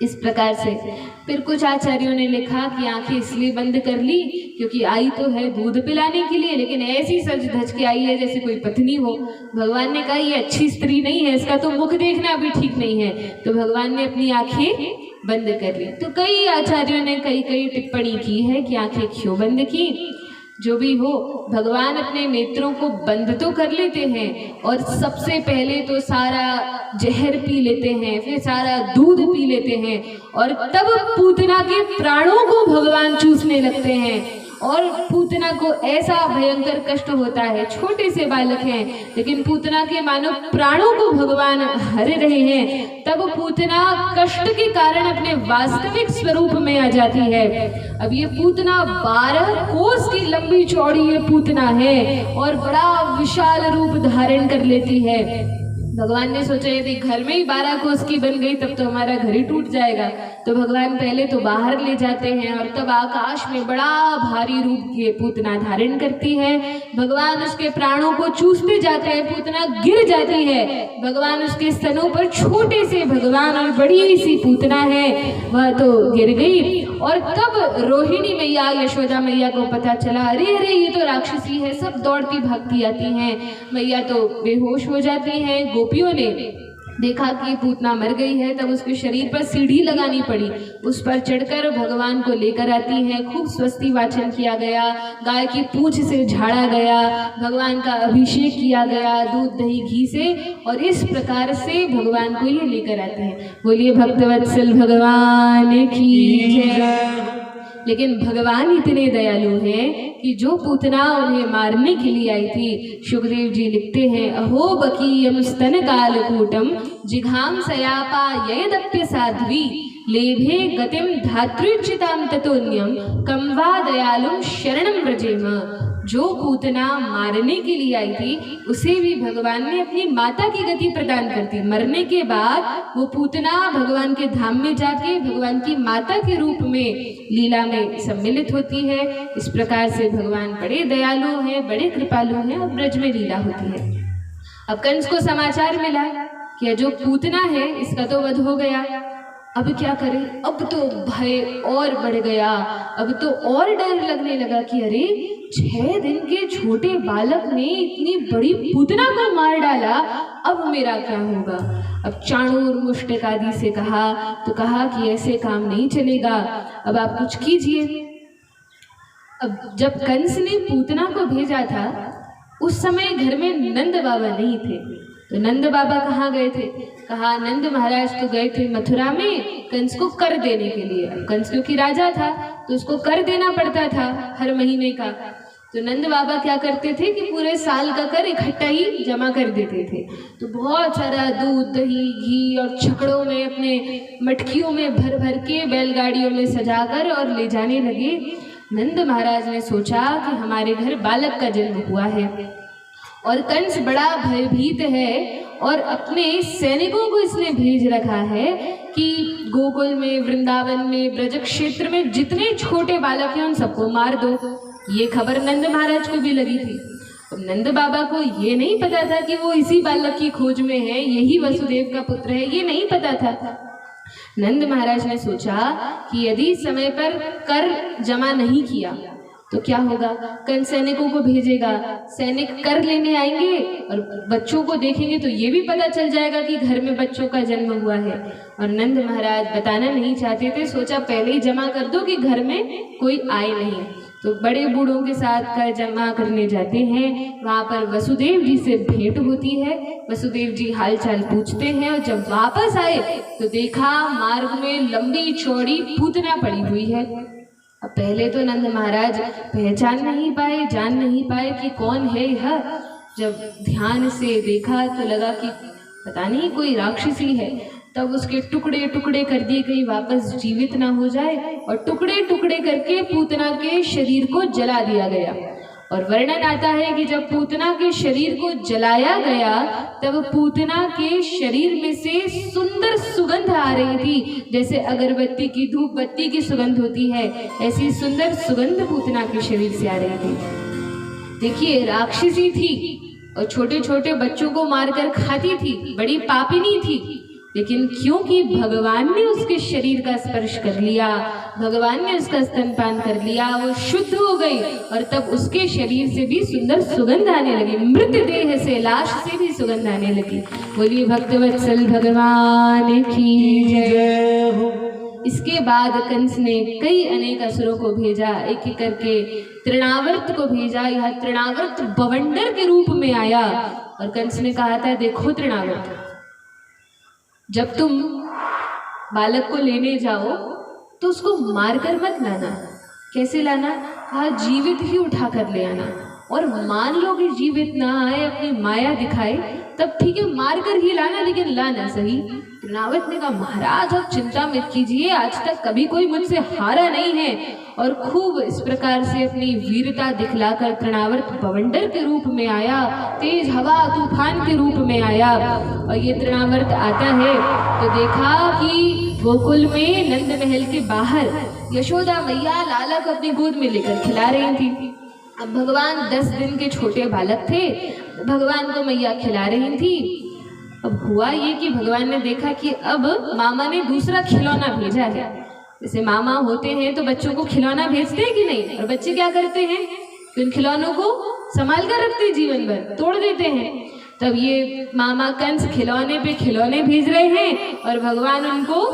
इस प्रकार से। फिर कुछ आचार्यों ने लिखा कि आंखें इसलिए बंद कर ली क्योंकि आई तो है दूध पिलाने के लिए, लेकिन ऐसी सज धज के आई है जैसे कोई पत्नी हो। भगवान ने कहा ये अच्छी स्त्री नहीं है, इसका तो मुख देखना भी ठीक नहीं है, तो भगवान ने अपनी आंखें बंद कर ली। तो कई आचार्यों ने कई टिप्पणी की है कि आंखें क्यों बंद की। जो भी हो, भगवान अपने नेत्रों को बंद तो कर लेते हैं और सबसे पहले तो सारा जहर पी लेते हैं, फिर सारा दूध पी लेते हैं और तब पूतना के प्राणों को भगवान चूसने लगते हैं। और पूतना को ऐसा भयंकर कष्ट होता है, छोटे से बालक हैं लेकिन पूतना के मानो प्राणों को भगवान हर रहे हैं। तब पूतना कष्ट के कारण अपने वास्तविक स्वरूप में आ जाती है। अब ये पूतना 12 कोस की लंबी चौड़ी ये पूतना है और बड़ा विशाल रूप धारण कर लेती है। भगवान ने सोचा यदि घर में ही 12 कोस की बन गई तब तो हमारा घर ही टूट जाएगा, तो भगवान पहले तो बाहर ले जाते हैं और तब आकाश में बड़ा भारी रूप ये पूतना धारण करती है। भगवान उसके प्राणों को चूसते जाते हैं, पूतना गिर जाती है। भगवान उसके स्तनों पर छोटे से भगवान और बड़ी सी पूतना है वह तो गिर गई। और तब रोहिणी मैया यशोदा मैया को पता चला, अरे अरे ये तो राक्षसी है, सब दौड़ती भागती आती हैं। मैया तो बेहोश हो जाती हैं। गोपियों ने देखा कि पूतना मर गई है, तब उसके शरीर पर सीढ़ी लगानी पड़ी, उस पर चढ़कर भगवान को लेकर आती हैं। खूब स्वस्ति वाचन किया गया, गाय की पूंछ से झाड़ा गया, भगवान का अभिषेक किया गया दूध दही घी से, और इस प्रकार से भगवान को ये लेकर आते हैं। बोलिए भक्तवत्सल भगवान की जय। लेकिन भगवान इतने दयालु हैं कि जो पूतना उन्हें मारने के लिए आई थी, सुखदेव जी लिखते हैं, अहो बकीयम स्तन कालकूटम जिघाम सयापा यदप्य साध्वी लेभे गतिम धातृचिताम ततोन्यम कम वा दयालुम शरणम व्रजेम। जो पूतना मारने के लिए आई थी उसे भी भगवान ने अपनी माता की गति प्रदान कर दी। मरने के बाद वो पूतना भगवान के धाम में जाके भगवान की माता के रूप में लीला में सम्मिलित होती है। इस प्रकार से भगवान बड़े दयालु हैं, बड़े कृपालु हैं और ब्रज में लीला होती है। अब कंस को समाचार मिला कि जो पूतना है इसका तो वध हो गया, अब क्या करें। अब तो भय और बढ़ गया, अब तो और डर लगने लगा कि अरे 6 दिन के छोटे बालक ने इतनी बड़ी पूतना को मार डाला, अब मेरा क्या होगा। अब चाणूर मुष्टिक आदि से कहा तो कहा कि ऐसे काम नहीं चलेगा, अब आप कुछ कीजिए। अब जब कंस ने पूतना को भेजा था उस समय घर में नंद बाबा नहीं थे, तो नंद बाबा कहाँ गए थे। कहा नंद महाराज तो गए थे मथुरा में कंस को कर देने के लिए। कंस क्योंकि राजा था तो उसको कर देना पड़ता था हर महीने का, तो नंद बाबा क्या करते थे कि पूरे साल का कर इकट्ठा ही जमा कर देते थे। तो बहुत सारा दूध, दही, घी और छकड़ों में अपने मटकियों में भर भर के बैलगाड़ियों में सजाकर और ले जाने लगे। नंद महाराज ने सोचा कि हमारे घर बालक का जन्म हुआ है और कंस बड़ा भयभीत है और अपने सैनिकों को इसने भेज रखा है कि गोकुल में, वृंदावन में, ब्रज क्षेत्र में जितने छोटे बालक हैं उन सबको मार दो। ये खबर नंद महाराज को भी लगी थी। अब नंद बाबा को ये नहीं पता था कि वो इसी बालक की खोज में है, यही वसुदेव का पुत्र है, ये नहीं पता था। नंद महाराज ने सोचा कि यदि समय पर कर जमा नहीं किया तो क्या होगा, कंस सैनिकों को भेजेगा, सैनिक कर लेने आएंगे और बच्चों को देखेंगे तो ये भी पता चल जाएगा कि घर में बच्चों का जन्म हुआ है। और नंद महाराज बताना नहीं चाहते थे, सोचा पहले ही जमा कर दो कि घर में कोई आए नहीं। तो बड़े बूढ़ों के साथ कर जमा करने जाते हैं। वहाँ पर वसुदेव जी से भेंट होती है। वसुदेव जी हालचाल पूछते हैं और जब वापस आए तो देखा मार्ग में लंबी चौड़ी पूतना पड़ी हुई है। अब पहले तो नंद महाराज पहचान नहीं पाए, जान नहीं पाए कि कौन है यह। जब ध्यान से देखा तो लगा कि पता नहीं कोई राक्षसी है। तब उसके टुकड़े टुकड़े कर दिए, कहीं वापस जीवित ना हो जाए, और टुकड़े टुकड़े करके पूतना के शरीर को जला दिया गया। और वर्णन आता है कि जब पूतना के शरीर को जलाया गया तब पूतना के शरीर में से सुंदर सुगंध आ रही थी, जैसे अगरबत्ती की, धूप बत्ती की सुगंध होती है, ऐसी सुंदर सुगंध पूतना के शरीर से आ रही थी। देखिए, राक्षसी थी और छोटे छोटे बच्चों को मारकर खाती थी, बड़ी पापिनी थी, लेकिन क्योंकि भगवान ने उसके शरीर का स्पर्श कर लिया, भगवान ने उसका स्तनपान कर लिया, वो शुद्ध हो गई और तब उसके शरीर से भी सुंदर सुगंध आने लगी, मृत देह से, लाश से भी सुगंध आने लगी। बोलिए भक्तवत्सल भगवान की जय हो। इसके बाद कंस ने कई अनेक असुरों को भेजा, एक एक करके तृणावर्त को भेजा। यह तृणावर्त बवंडर के रूप में आया और कंस ने कहा था, देखो तृणावर्त, जब तुम बालक को लेने जाओ तो उसको मारकर मत लाना। कैसे लाना? हाँ, जीवित ही उठा कर ले आना। और मान लो कि जीवित ना आए, अपनी माया दिखाए, तब ठीक है, मार कर ही लाना, लेकिन लाना सही। तृणावर्त ने कहा, महाराज आप चिंता मत कीजिए, आज तक कभी कोई मुझसे हारा नहीं है। और खूब इस प्रकार से अपनी वीरता दिखलाकर तृणावर्त बवंडर के रूप में आया, तेज हवा तूफान के रूप में आया। और ये तृणावर्त आता है तो देखा कि गोकुल में नंद महल के बाहर यशोदा मैया लाला को अपनी गोद में लेकर खिला रही थी। अब भगवान 10 दिन के छोटे बालक थे, भगवान को मैया खिला रही थी। अब हुआ ये कि भगवान ने देखा कि अब मामा ने दूसरा खिलौना भेजा है। जैसे मामा होते हैं तो बच्चों को खिलौना भेजते हैं कि नहीं, और बच्चे क्या करते हैं कि उन खिलौनों को संभाल कर रखते हैं, जीवन भर तोड़ देते हैं। तब ये मामा कंस खिलौने पे खिलौने भेज रहे हैं और भगवान उनको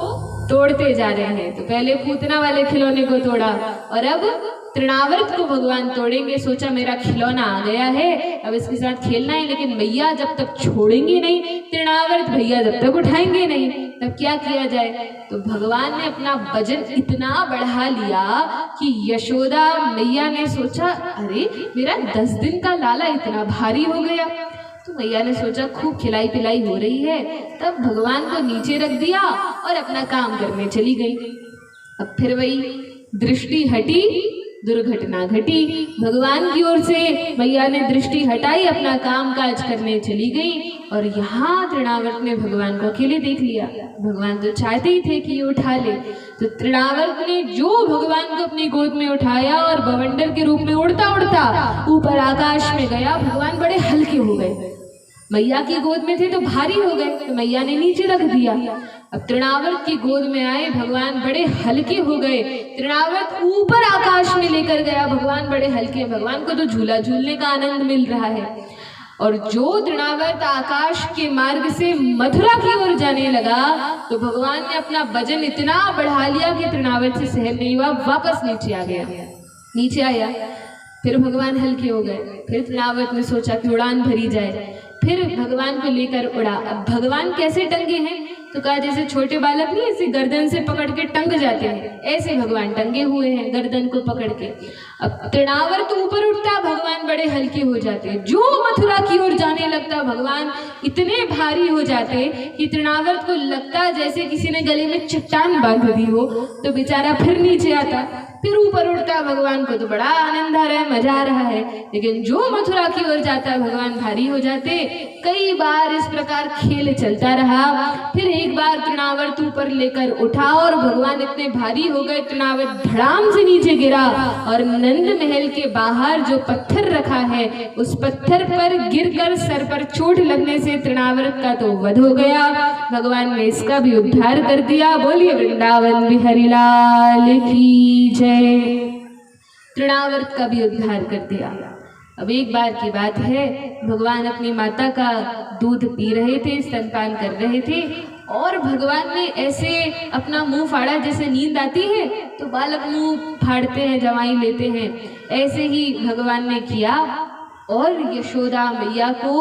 तोड़ते जा रहे हैं। तो पहले पूतना वाले खिलौने को तोड़ा और अब तृणावर्त को भगवान तोड़ेंगे। सोचा मेरा खिलौना आ गया है, अब इसके साथ खेलना है, लेकिन मैया जब तक छोड़ेंगे नहीं, तृणावर्त भैया जब तक उठाएंगे नहीं, तब क्या किया जाए। तो भगवान ने अपना वजन इतना बढ़ा लिया कि यशोदा मैया ने सोचा, अरे मेरा 10 दिन का लाला इतना भारी हो गया। तो मैया ने सोचा खूब खिलाई पिलाई हो रही है, तब भगवान को नीचे रख दिया और अपना काम करने चली गई। अब फिर वही दृष्टि हटी, दुर्घटना घटी। भगवान की ओर से मैया ने दृष्टि हटाई, अपना काम काज करने चली गई और यहाँ तृणावर्त ने भगवान को अकेले देख लिया। भगवान तो चाहते ही थे कि ये उठा ले, तो तृणावर्त ने जो भगवान को अपनी गोद में उठाया और बवंडर के रूप में उड़ता उड़ता ऊपर आकाश में गया। भगवान बड़े हल्के हो गए, मैया की गोद में थे तो भारी हो गए, तो मैया ने नीचे रख दिया। अब तृणावर्त की गोद में आए, भगवान बड़े हल्के हो गए। तृणावर्त ऊपर आकाश में लेकर गया, भगवान बड़े हल्के। भगवान को तो झूला झूलने का आनंद मिल रहा है। और जो तृणावर्त आकाश के मार्ग से मथुरा की ओर जाने लगा तो भगवान ने अपना वजन इतना बढ़ा लिया कि तृणावर्त से सहन नहीं हुआ, वापस नीचे आ गया। नीचे आया, फिर भगवान हल्के हो गए। फिर तृणावर्त ने सोचा कि उड़ान भरी जाए, फिर भगवान को लेकर उड़ा। अब भगवान कैसे टंगे हैं, तो कहा जैसे छोटे बालक नहीं ऐसे गर्दन से पकड़ के टंग जाते हैं, ऐसे भगवान टंगे हुए हैं गर्दन को पकड़ के। अब तृणावर्त तो ऊपर उठता, भगवान बड़े हल्के हो जाते, जो मथुरा की ओर जाने लगता भगवान इतने भारी हो जाते कि तृणावर्त को लगता जैसे किसी ने गले में चट्टान बांध दी हो, तो बेचारा फिर नीचे आता, फिर ऊपर उठता। भगवान को तो बड़ा आनंद आ रहा है, मजा आ रहा है, लेकिन जो मथुरा की ओर जाता भगवान भारी हो जाते। कई बार इस प्रकार खेल चलता रहा। फिर एक बार तृणावर्त ऊपर लेकर उठा और भगवान इतने भारी हो गए, तृणावर्त धड़ाम से नीचे गिरा और नंद महल के बाहर जो पत्थर रखा है उस पत्थर पर गिरकर सर पर चोट लगने से तृणावर्त का तो वध हो गया। भगवान ने इसका भी उद्धार कर दिया। बोलिए वृंदावन बिहारी लाल की जय। तृणावर्त का भी उद्धार कर दिया। अब एक बार की बात है, भगवान अपनी माता का दूध पी रहे थे, स्तनपान कर रहे थे, और भगवान ने ऐसे अपना मुंह फाड़ा, जैसे नींद आती है तो बालक मुंह फाड़ते हैं, जवाई लेते हैं, ऐसे ही भगवान ने किया। और यशोदा मैया को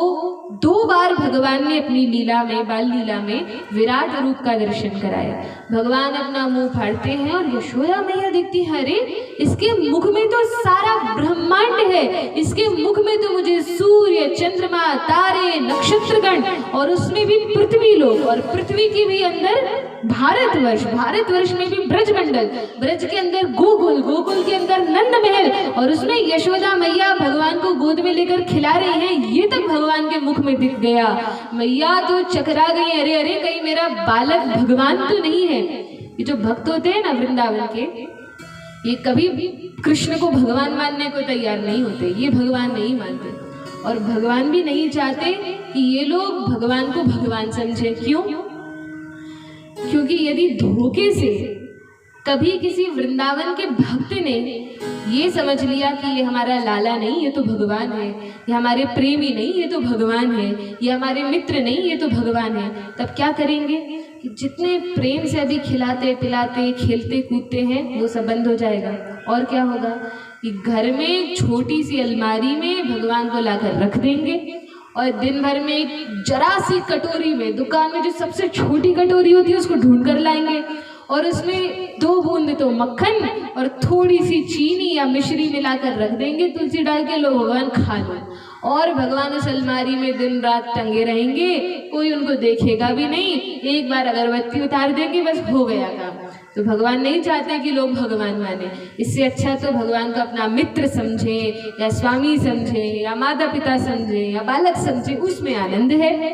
2 बार भगवान ने अपनी लीला में, बाल लीला में विराट रूप का दर्शन कराया। भगवान अपना मुंह फाड़ते हैं और यशोदा मैया देखती है, अरे इसके मुख में तो सारा ब्रह्मांड है, इसके मुख में तो मुझे सूर्य, चंद्रमा, तारे, नक्षत्रगण और उसमें भी पृथ्वी लोक, और पृथ्वी के भी अंदर भारतवर्ष, भारतवर्ष में भी ब्रजमंडल, ब्रज के अंदर गोकुल, गोकुल के अंदर नंद महल, और उसमें यशोदा मैया भगवान को गोद में लेकर खिला रही हैं, ये तक भगवान के मुख में दिख गया। मैया तो चकरा गई, अरे अरे कहीं मेरा बालक भगवान तो नहीं है। ये जो भक्त होते हैं ना वृंदावन के, ये कभी कृष्ण को भगवान मानने को तैयार नहीं होते, ये भगवान नहीं मानते, और भगवान भी नहीं चाहते कि ये लोग भगवान को भगवान समझे। क्यों? क्योंकि यदि धोखे से कभी किसी वृंदावन के भक्त ने ये समझ लिया कि ये हमारा लाला नहीं, ये तो भगवान है, ये हमारे प्रेमी नहीं, ये तो भगवान है, ये हमारे मित्र नहीं, ये तो भगवान है, तब क्या करेंगे कि जितने प्रेम से अभी खिलाते पिलाते खेलते कूदते हैं वो सब बंद हो जाएगा। और क्या होगा कि घर में एक छोटी सी अलमारी में भगवान को लाकर रख देंगे, और दिन भर में एक जरा सी कटोरी में, दुकान में जो सबसे छोटी कटोरी होती है उसको ढूंढ कर लाएंगे, और उसमें 2 बूंद तो मक्खन और थोड़ी सी चीनी या मिश्री मिलाकर रख देंगे, तुलसी डाल के, लो भगवान खा लो। और भगवान उस अलमारी में दिन रात टंगे रहेंगे, कोई उनको देखेगा भी नहीं, एक बार अगरबत्ती उतार देंगे, बस हो गया काम। तो भगवान नहीं चाहते कि लोग भगवान माने। इससे अच्छा तो भगवान को अपना मित्र समझे, या स्वामी समझे, या माता पिता समझे, या बालक समझे, उसमें आनंद है।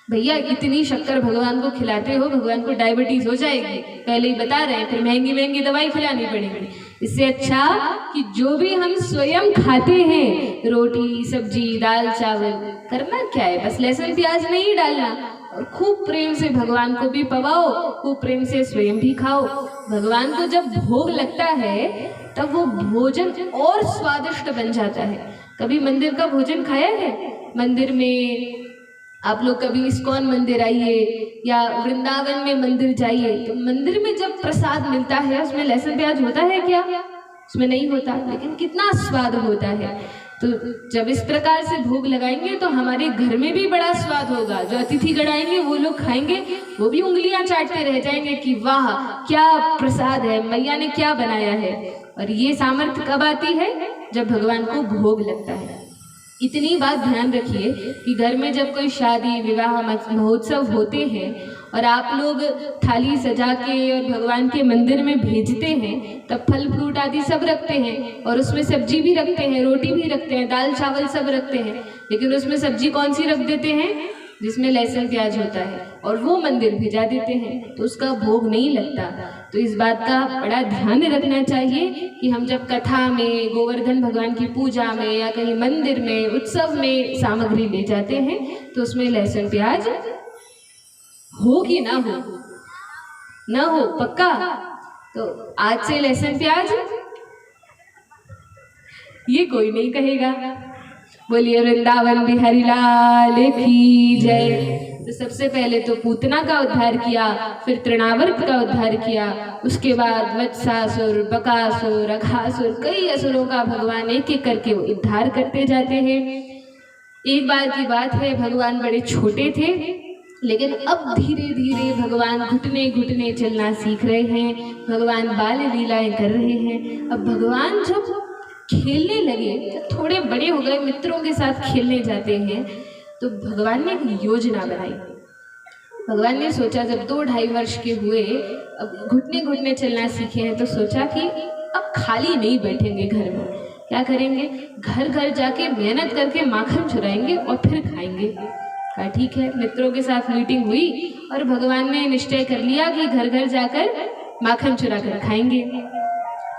भैया इतनी शक्कर भगवान को खिलाते हो, भगवान को डायबिटीज हो जाएगी, पहले ही बता रहे हैं, फिर महंगी महंगी दवाई खिलानी पड़ेगी। इससे अच्छा कि जो भी हम स्वयं खाते हैं, रोटी सब्जी दाल चावल, करना क्या है, बस लहसुन प्याज नहीं डालना, और खूब प्रेम से भगवान को भी पवाओ, खूब प्रेम से स्वयं भी खाओ। भगवान को जब भोग लगता है तब वो भोजन और स्वादिष्ट बन जाता है। कभी मंदिर का भोजन खाया है? मंदिर में आप लोग कभी इस्कॉन मंदिर आइए या वृंदावन में मंदिर जाइए, तो मंदिर में जब प्रसाद मिलता है उसमें लहसुन प्याज होता है क्या? उसमें नहीं होता, लेकिन कितना स्वाद होता है। तो जब इस प्रकार से भोग लगाएंगे तो हमारे घर में भी बड़ा स्वाद होगा। जो अतिथिगण आएंगे वो लोग खाएंगे, वो भी उंगलियां चाटते रह जाएंगे कि वाह क्या प्रसाद है, मैया ने क्या बनाया है। और ये सामर्थ्य कब आती है? जब भगवान को भोग लगता है। इतनी बात ध्यान रखिए कि घर में जब कोई शादी विवाह महोत्सव होते हैं और आप लोग थाली सजा के और भगवान के मंदिर में भेजते हैं, तब फल फ्रूट आदि सब रखते हैं, और उसमें सब्जी भी रखते हैं, रोटी भी रखते हैं, दाल चावल सब रखते हैं, लेकिन उसमें सब्जी कौन सी रख देते हैं? जिसमें लहसुन प्याज होता है, और वो मंदिर भेजा देते हैं, तो उसका भोग नहीं लगता। तो इस बात का बड़ा ध्यान रखना चाहिए कि हम जब कथा में, गोवर्धन भगवान की पूजा में, या कहीं मंदिर में, उत्सव में सामग्री ले जाते हैं तो उसमें लहसुन प्याज हो कि ना हो? ना हो, पक्का? तो आज से लहसुन प्याज ये कोई नहीं कहेगा। बोलिए वृंदावन बिहारी लाल की जय। तो सबसे पहले तो पूतना का उद्धार किया, फिर तृणावर्त का उद्धार किया, उसके बाद वत्सासुर, बकासुर, अघासुर, कई असुरों का भगवान एक एक करके उद्धार करते जाते हैं। एक बार की बात है, भगवान बड़े छोटे थे लेकिन अब धीरे धीरे भगवान घुटने घुटने चलना सीख रहे हैं, भगवान बाल लीलाएं कर रहे हैं। अब भगवान जब खेलने लगे, जब थोड़े बड़े हो गए, मित्रों के साथ खेलने जाते हैं, तो भगवान ने एक योजना बनाई। भगवान ने सोचा, जब 2-2.5 वर्ष के हुए, अब घुटने घुटने चलना सीखे हैं, तो सोचा कि अब खाली नहीं बैठेंगे घर में। क्या करेंगे? घर घर जाके मेहनत करके माखन चुराएंगे और फिर खाएंगे। कहा ठीक है। मित्रों के साथ मीटिंग हुई और भगवान ने निश्चय कर लिया कि घर घर जाकर माखन चुरा कर खाएंगे।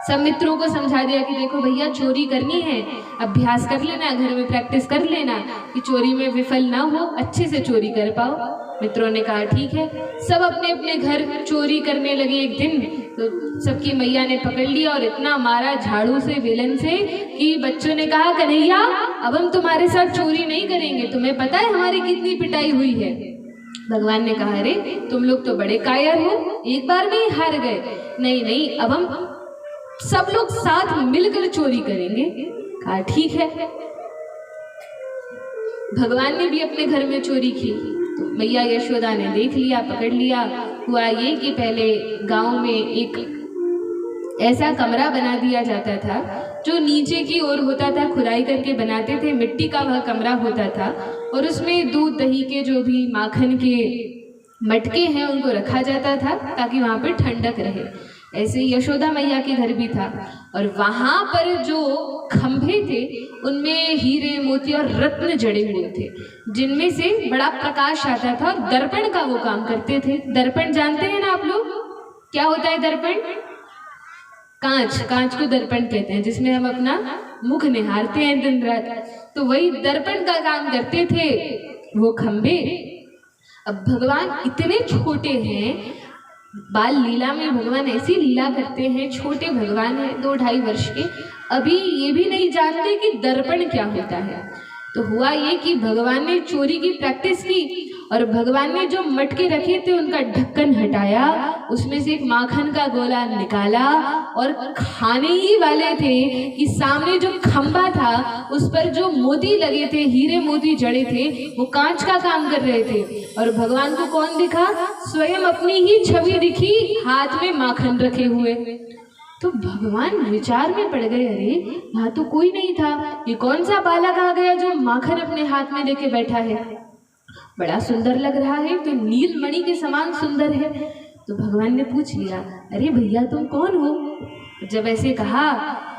सब मित्रों को समझा दिया कि देखो भैया, चोरी करनी है, अभ्यास कर लेना, घर में प्रैक्टिस कर लेना कि चोरी में विफल ना हो, अच्छे से चोरी कर पाओ। मित्रों ने कहा ठीक है। सब अपने अपने घर चोरी करने लगे। एक दिन तो सबकी मैया ने पकड़ लिया और इतना मारा झाड़ू से, बेलन से, कि बच्चों ने कहा कन्हैया, अब हम तुम्हारे साथ चोरी नहीं करेंगे, तुम्हें पता है हमारी कितनी पिटाई हुई है। भगवान ने कहा अरे तुम लोग तो बड़े कायर हो, एक बार में ही हार गए। नहीं नहीं, अब हम सब लोग साथ मिलकर चोरी करेंगे। कहा ठीक है। भगवान ने भी अपने घर में चोरी की, तो मैया यशोदा ने देख लिया, पकड़ लिया। हुआ ये कि पहले गांव में एक ऐसा कमरा बना दिया जाता था जो नीचे की ओर होता था, खुदाई करके बनाते थे, मिट्टी का वह कमरा होता था, और उसमें दूध दही के जो भी माखन के मटके हैं उनको रखा जाता था ताकि वहाँ पर ठंडक रहे। ऐसे यशोदा मैया के घर भी था, और वहाँ पर जो खंभे थे उनमें हीरे मोती और रत्न जड़े हुए थे, जिनमें से बड़ा प्रकाश आता था, और दर्पण का वो काम करते थे। दर्पण जानते हैं ना आप लोग? क्या होता है दर्पण? कांच को दर्पण कहते हैं, जिसमें हम अपना मुख निहारते हैं दिन रात। तो वही दर्पण का काम करते थे वो खंभे। अब भगवान इतने छोटे हैं, बाल लीला में भगवान ऐसी लीला करते हैं, छोटे भगवान हैं 2-2.5 वर्ष के, अभी ये भी नहीं जानते कि दर्पण क्या होता है। तो हुआ ये कि भगवान ने चोरी की प्रैक्टिस की, और भगवान ने जो मटके रखे थे उनका ढक्कन हटाया, उसमें से एक माखन का गोला निकाला, और खाने ही वाले थे कि सामने जो खंबा था उस पर जो मोती लगे थे, हीरे मोती जड़े थे, वो कांच का काम कर रहे थे। और भगवान को कौन दिखा? स्वयं अपनी ही छवि दिखी, हाथ में माखन रखे हुए। तो भगवान विचार में पड़ गए, अरे यहाँ तो कोई नहीं था, ये कौन सा बालक आ गया जो माखन अपने हाथ में लेके बैठा है, बड़ा सुंदर लग रहा है, तो नीलमणि के समान सुंदर है। तो भगवान ने पूछ लिया, अरे भैया तुम कौन हो? जब ऐसे कहा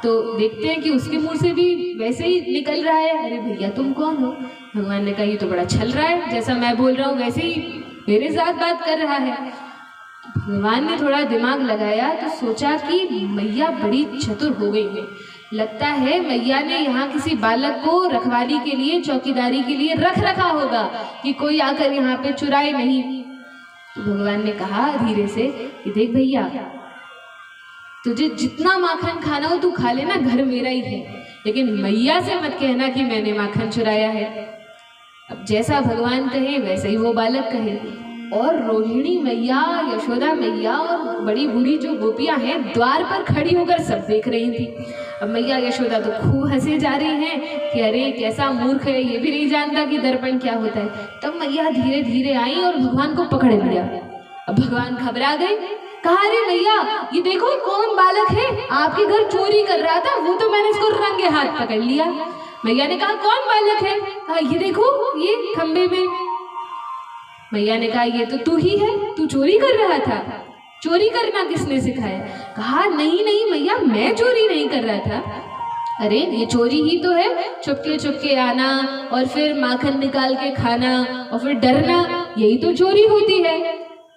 तो देखते हैं कि उसके मुंह से भी वैसे ही निकल रहा है, अरे भैया तुम कौन हो? भगवान ने कहा ये तो बड़ा छल रहा है, जैसा मैं बोल रहा हूँ वैसे ही मेरे साथ बात कर रहा है। भगवान ने थोड़ा दिमाग लगाया तो सोचा कि मैया बड़ी चतुर हो गई है, लगता है मैया ने यहाँ किसी बालक को रखवाली के लिए, चौकीदारी के लिए रख रखा होगा कि कोई आकर यहाँ पे चुराए नहीं। तो भगवान ने कहा धीरे से कि देख भैया, तुझे जितना माखन खाना हो तू खा लेना, घर मेरा ही है, लेकिन मैया से मत कहना कि मैंने माखन चुराया है। अब जैसा भगवान कहे वैसे ही वो बालक कहे। और रोहिणी मैया, यशोदा मैया और बड़ी बूढ़ी जो गोपियां हैं द्वार पर खड़ी होकर सब देख रही थी। अब मैया यशोदा तो खूब हंसे जा रही हैं कि अरे कैसा मूर्ख है, ये भी नहीं जानता कि दर्पण क्या होता है। तब मैया धीरे धीरे आई और भगवान को पकड़ लिया। अब भगवान घबरा गए, कहा अरे मैया ये देखो कौन बालक है, आपके घर चोरी कर रहा था, वो तो मैंने इसको रंगे हाथ पकड़ लिया। मैया ने कहा कौन बालक है? कहा ये देखो ये खंबे में। मैया ने कहा ये तो तू ही है, तू चोरी कर रहा था। चोरी करना किसने सिखाया? कहा नहीं नहीं मैया, मैं चोरी नहीं कर रहा था। अरे ये चोरी ही तो है, चुपके चुपके आना और फिर माखन निकाल के खाना और फिर डरना, यही तो चोरी होती है।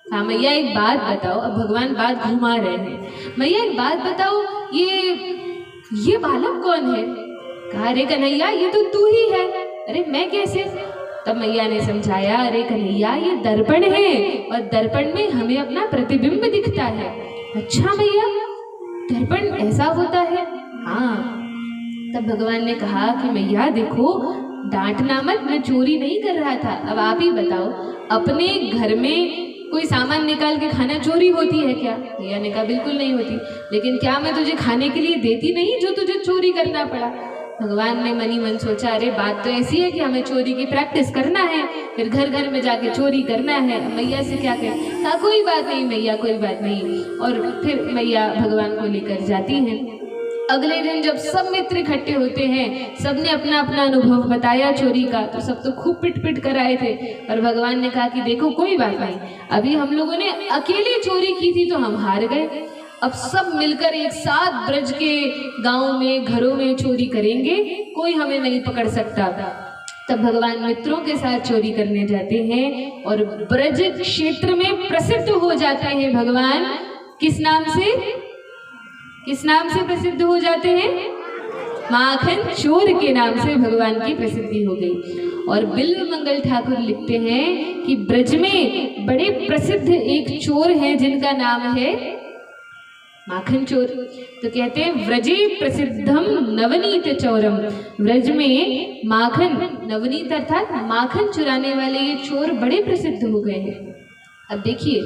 हाँ मैया एक बात बताओ, अब भगवान बात घुमा रहे हैं, मैया एक बात बताओ, ये बालक कौन है? कहा अरे कन्हैया ये तो तू ही है। अरे मैं कैसे? तब मैया ने समझाया, अरे कन्हैया ये दर्पण है और दर्पण में हमें अपना प्रतिबिंब दिखता है। अच्छा मैया दर्पण ऐसा होता है? हाँ। तब भगवान ने कहा कि मैया देखो डांटना मत, मैं चोरी नहीं कर रहा था। अब आप ही बताओ, अपने घर में कोई सामान निकाल के खाना चोरी होती है क्या? मैया ने कहा बिल्कुल नहीं होती। लेकिन क्या मैं तुझे खाने के लिए देती नहीं जो तुझे चोरी करना पड़ा? भगवान ने मनी मन सोचा, अरे बात तो ऐसी है कि हमें चोरी की प्रैक्टिस करना है, फिर घर घर में जाके चोरी करना है, मैया से क्या कहें। कहा कोई बात नहीं मैया, कोई बात नहीं। और फिर मैया भगवान को लेकर जाती हैं। अगले दिन जब सब मित्र इकट्ठे होते हैं, सबने अपना अपना अनुभव बताया चोरी का, तो सब तो खूब पिट पिट कर आए थे। और भगवान ने कहा कि देखो कोई बात नहीं, अभी हम लोगों ने अकेले चोरी की थी तो हम हार गए, अब सब मिलकर एक साथ ब्रज के गांव में घरों में चोरी करेंगे, कोई हमें नहीं पकड़ सकता। तब भगवान मित्रों के साथ चोरी करने जाते हैं और ब्रज क्षेत्र में प्रसिद्ध हो जाते हैं। भगवान किस नाम से प्रसिद्ध हो जाते हैं? माखन चोर के नाम से भगवान की प्रसिद्धि हो गई। और बिल्व मंगल ठाकुर लिखते हैं कि ब्रज में बड़े प्रसिद्ध एक चोर है जिनका नाम है माखन चोर। तो कहते हैं व्रजे प्रसिद्धम नवनीत चोरम, व्रज में माखन, नवनीत अर्थात माखन चुराने वाले ये चोर बड़े प्रसिद्ध हो गए हैं। अब देखिए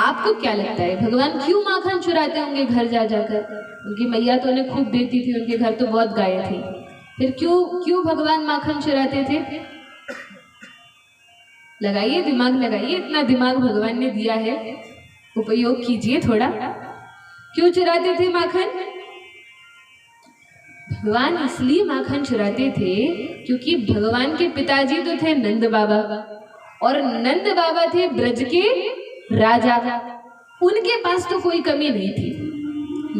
आपको क्या लगता है भगवान क्यों माखन चुराते होंगे घर जा जाकर? उनकी मैया तो उन्हें खूब देती थी, उनके घर तो बहुत गायें थी, फिर क्यों भगवान माखन चुराते थे? लगाइए दिमाग, लगाइए, इतना दिमाग भगवान ने दिया है, उपयोग कीजिए थोड़ा। क्यों चुराते थे माखन? भगवान इसलिए माखन चुराते थे क्योंकि भगवान के पिताजी तो थे नंद बाबा, और नंद बाबा थे ब्रज के राजा, उनके पास तो कोई कमी नहीं थी।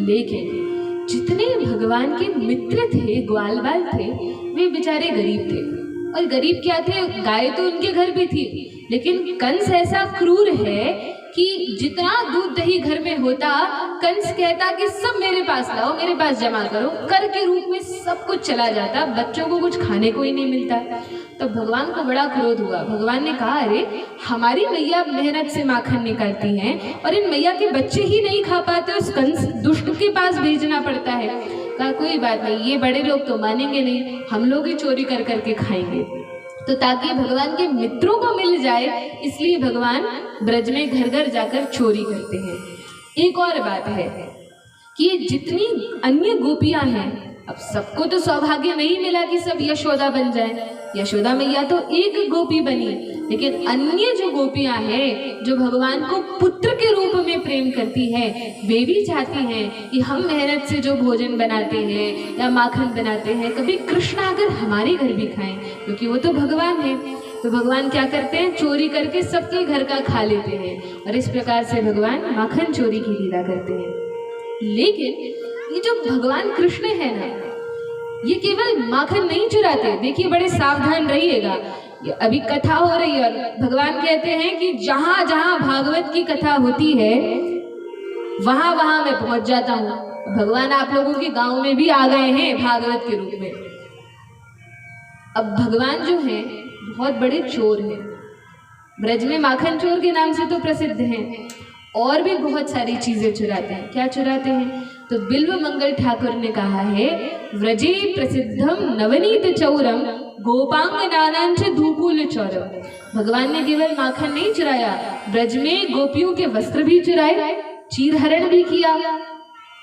लेकिन जितने भगवान के मित्र थे, ग्वाल बाल थे, वे बेचारे गरीब थे। और गरीब क्या थे, गाय तो उनके घर भी थी, लेकिन कंस ऐसा क्रूर है कि जितना दूध दही घर में होता, कंस कहता कि सब मेरे पास लाओ, मेरे पास जमा करो, कर के रूप में सब कुछ चला जाता, बच्चों को कुछ खाने को ही नहीं मिलता। तो भगवान को बड़ा क्रोध हुआ। भगवान ने कहा अरे हमारी मैया मेहनत से माखन निकालती हैं और इन मैया के बच्चे ही नहीं खा पाते, उस कंस दुष्ट के पास भेजना पड़ता है। कहा कोई बात नहीं, ये बड़े लोग तो मानेंगे नहीं, हम लोग ही चोरी कर करके खाएंगे। तो ताकि भगवान के मित्रों को मिल जाए, इसलिए भगवान ब्रज में घर घर जाकर चोरी करते हैं। एक और बात है कि ये जितनी अन्य गोपियां हैं, अब सबको तो सौभाग्य नहीं मिला कि सब यशोदा बन जाए, यशोदा मैया तो एक गोपी बनी, लेकिन अन्य जो गोपियां हैं जो भगवान को पुत्र के रूप में प्रेम करती हैं, वे भी चाहती हैं कि हम मेहनत से जो भोजन बनाते हैं या माखन बनाते हैं, कभी कृष्ण आकर हमारे घर भी खाएं, क्योंकि वो तो भगवान है। तो भगवान क्या करते हैं, चोरी करके सबके घर का खा लेते हैं, और इस प्रकार से भगवान माखन चोरी की लीला करते हैं। लेकिन ये जो भगवान कृष्ण है ना, ये केवल माखन नहीं चुराते। देखिए बड़े सावधान रहिएगा, अभी कथा हो रही है और भगवान कहते हैं कि जहां जहां भागवत की कथा होती है वहां वहां मैं पहुंच जाता हूं। भगवान आप लोगों के गांव में भी आ गए हैं भागवत के रूप में। अब भगवान जो है बहुत बड़े चोर हैं, ब्रज में माखन चोर के नाम से तो प्रसिद्ध हैं, और भी बहुत सारी चीजें चुराते हैं। क्या चुराते हैं? तो बिल्व मंगल ठाकुर ने कहा है व्रजे प्रसिद्धम नवनीत चौरम गोपांग नानांच धूकुल चौरम। भगवान ने केवल माखन नहीं चुराया, ब्रज में गोपियों के वस्त्र भी चुराए, चीरहरण भी किया।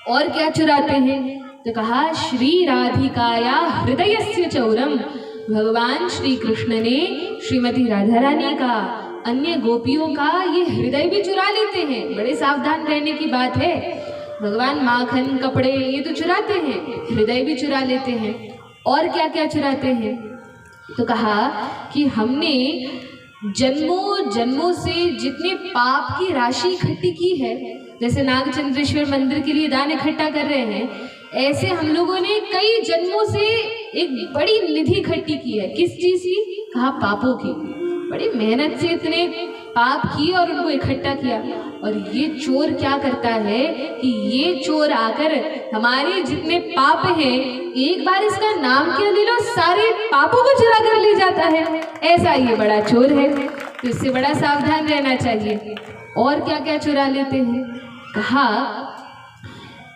और क्या चुराते हैं? तो कहा श्री राधिकाया हृदयस्य चौरम। भगवान श्री कृष्ण ने श्रीमती राधा रानी का, अन्य गोपियों का ये हृदय भी चुरा लेते हैं। बड़े सावधान रहने की बात है। भगवान माखन, कपड़े ये तो चुराते हैं, हृदय भी चुरा लेते हैं। और क्या क्या चुराते हैं? तो कहा कि हमने जन्मों जन्मों से जितने पाप की राशि इकट्ठी की है, जैसे नागचंद्रेश्वर मंदिर के लिए दान इकट्ठा कर रहे हैं, ऐसे हम लोगों ने कई जन्मों से एक बड़ी निधि इकट्ठी की है। किस चीज की? कहा पापों की। बड़ी मेहनत से इतने पाप किए और उनको इकट्ठा किया। और ये चोर क्या करता है कि ये चोर आकर हमारे जितने पाप हैं, एक बार इसका नाम क्या ले लो, सारे पापों को चुरा कर ले जाता है। ऐसा ये बड़ा चोर है, तो इससे बड़ा सावधान रहना चाहिए। और क्या क्या चुरा लेते हैं? कहा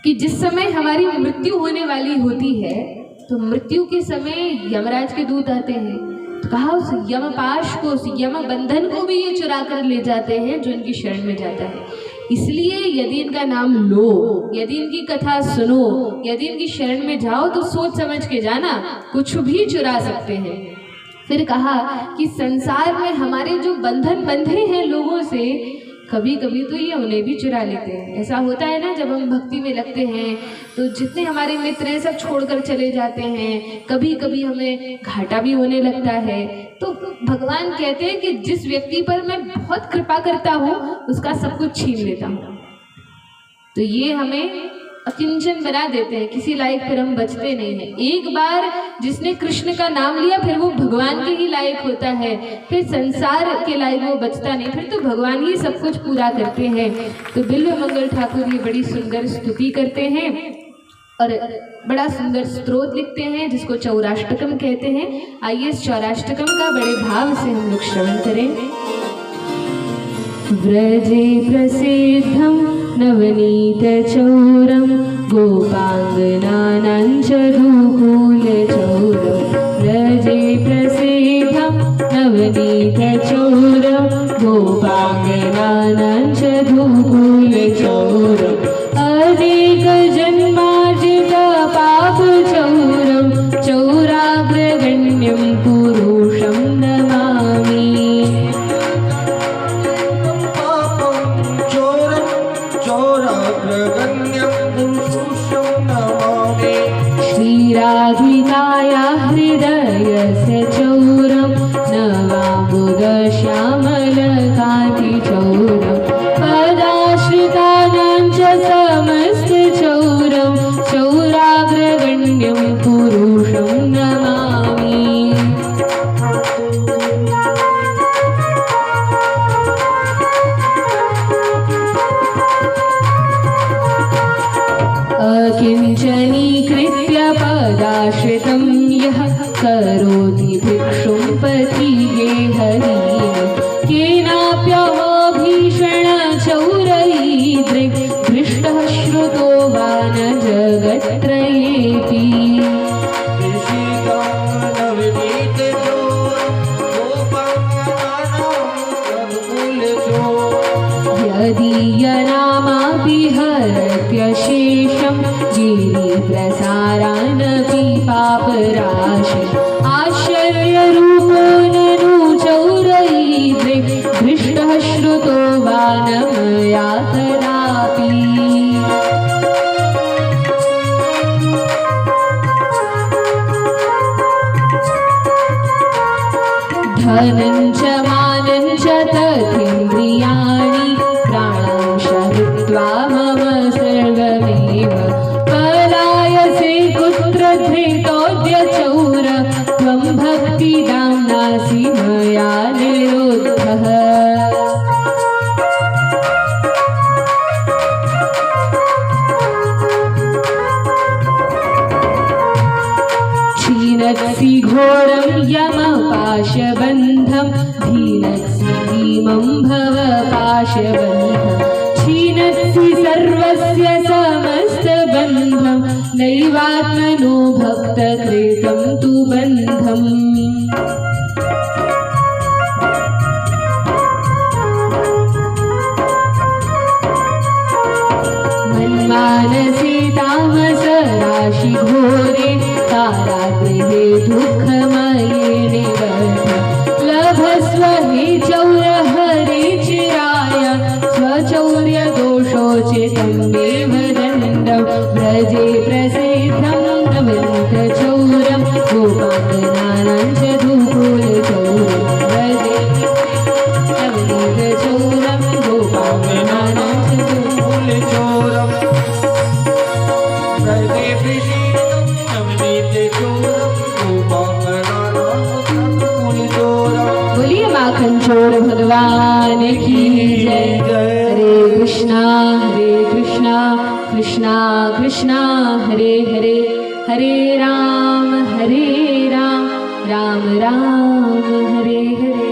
कि जिस समय हमारी मृत्यु होने वाली होती है, तो मृत्यु के समय यमराज के दूत आते हैं। तो कहा उस यम पाश को, उस यम बंधन को भी ये चुरा कर ले जाते हैं जो इनकी शरण में जाता है। इसलिए यदि इनका नाम लो, यदि इनकी कथा सुनो, यदि इनकी शरण में जाओ तो सोच समझ के जाना, कुछ भी चुरा सकते हैं। फिर कहा कि संसार में हमारे जो बंधन बंधे हैं लोगों से, कभी कभी तो ये उन्हें भी चुरा लेते हैं। ऐसा होता है ना, जब हम भक्ति में लगते हैं तो जितने हमारे मित्र हैं सब छोड़कर चले जाते हैं, कभी कभी हमें घाटा भी होने लगता है। तो भगवान कहते हैं कि जिस व्यक्ति पर मैं बहुत कृपा करता हूँ उसका सब कुछ छीन लेता हूँ। तो ये हमें अकिंचन बना देते हैं, किसी लायक फिर हम बचते नहीं हैं। एक बार जिसने कृष्ण का नाम लिया फिर वो भगवान के ही लायक होता है, फिर संसार के लायक वो बचता नहीं, फिर तो भगवान ही सब कुछ पूरा करते हैं। तो बिल्व मंगल ठाकुर ये बड़ी सुंदर स्तुति करते हैं और बड़ा सुंदर स्तोत्र लिखते हैं जिसको चौराष्टकम कहते हैं। आइए इस चौराष्टकम का बड़े भाव से हम लोग श्रवण करें। व्रजे प्रसिद्धं नवनीतचौरं गोपाङ्गनानां च गोकुलचौरं। व्रजे प्रसिद्धं नवनीतचौरं गोपाङ्गनानां च गोकुलचौरम्। अनेकजन्मार्जितपापचौरं चौराग्रगण्यं पुरुषं नमामि। श्रीराधिकाया हृदयस्य चौरं नवाम्बुदश्यामलकान्तिचौरं। पदाश्रितानां च समस्तचौरं चौराग्रगण्यं पुरुषं नमामि। अकिञ्चनीकृत्य पदाश्रितं यः करोति भिक्षुं पथिगे हरिः। केनाप्यहो भीषणचौरैः दृष्टः श्रुतो वा न जगत्त्रयेऽपि। यदीयनामापि हरत्यशेषं गिरिप्रसारानपि पापराशिम्। आश्चर्यरूपो ननु चौरैः दृष्टः श्रुतो वा न मया कदापि। धनं च मानं च तथेन्द्रियाणि प्राणांश हृत्वा मम सर्वमेव। पलायसे कुत्र धृतोऽद्य चौर त्वं भक्तिदाम्नासि मया निरुद्धः। क्षीणसि घोरं यमपाशबन्धं धीनसि धीमं भवपाशबन्धं। क्षीणसि सर्वस्य समस्तबन्धं नैवात्मनो भक्तकृतं तु बन्धम्। मन्मानसे तामसराशि घोरे कारागृहे दुःखमये निबद्ध। लभस्व हे चौर हरे चिराय स्वचौर्यदोषोचितमेव दण्डं। व्रजे प्रसिद्धं नवनीतचौरं गोपाङ्गनानां च गोकुलचौरं। व्रजे नवनीतचौरं गोपाङ्गनानां च गोकुलचौरम्। बोलिए माखन चोर भगवान की जय। हरे कृष्णा कृष्णा कृष्णा हरे हरे, हरे राम राम राम हरे हरे।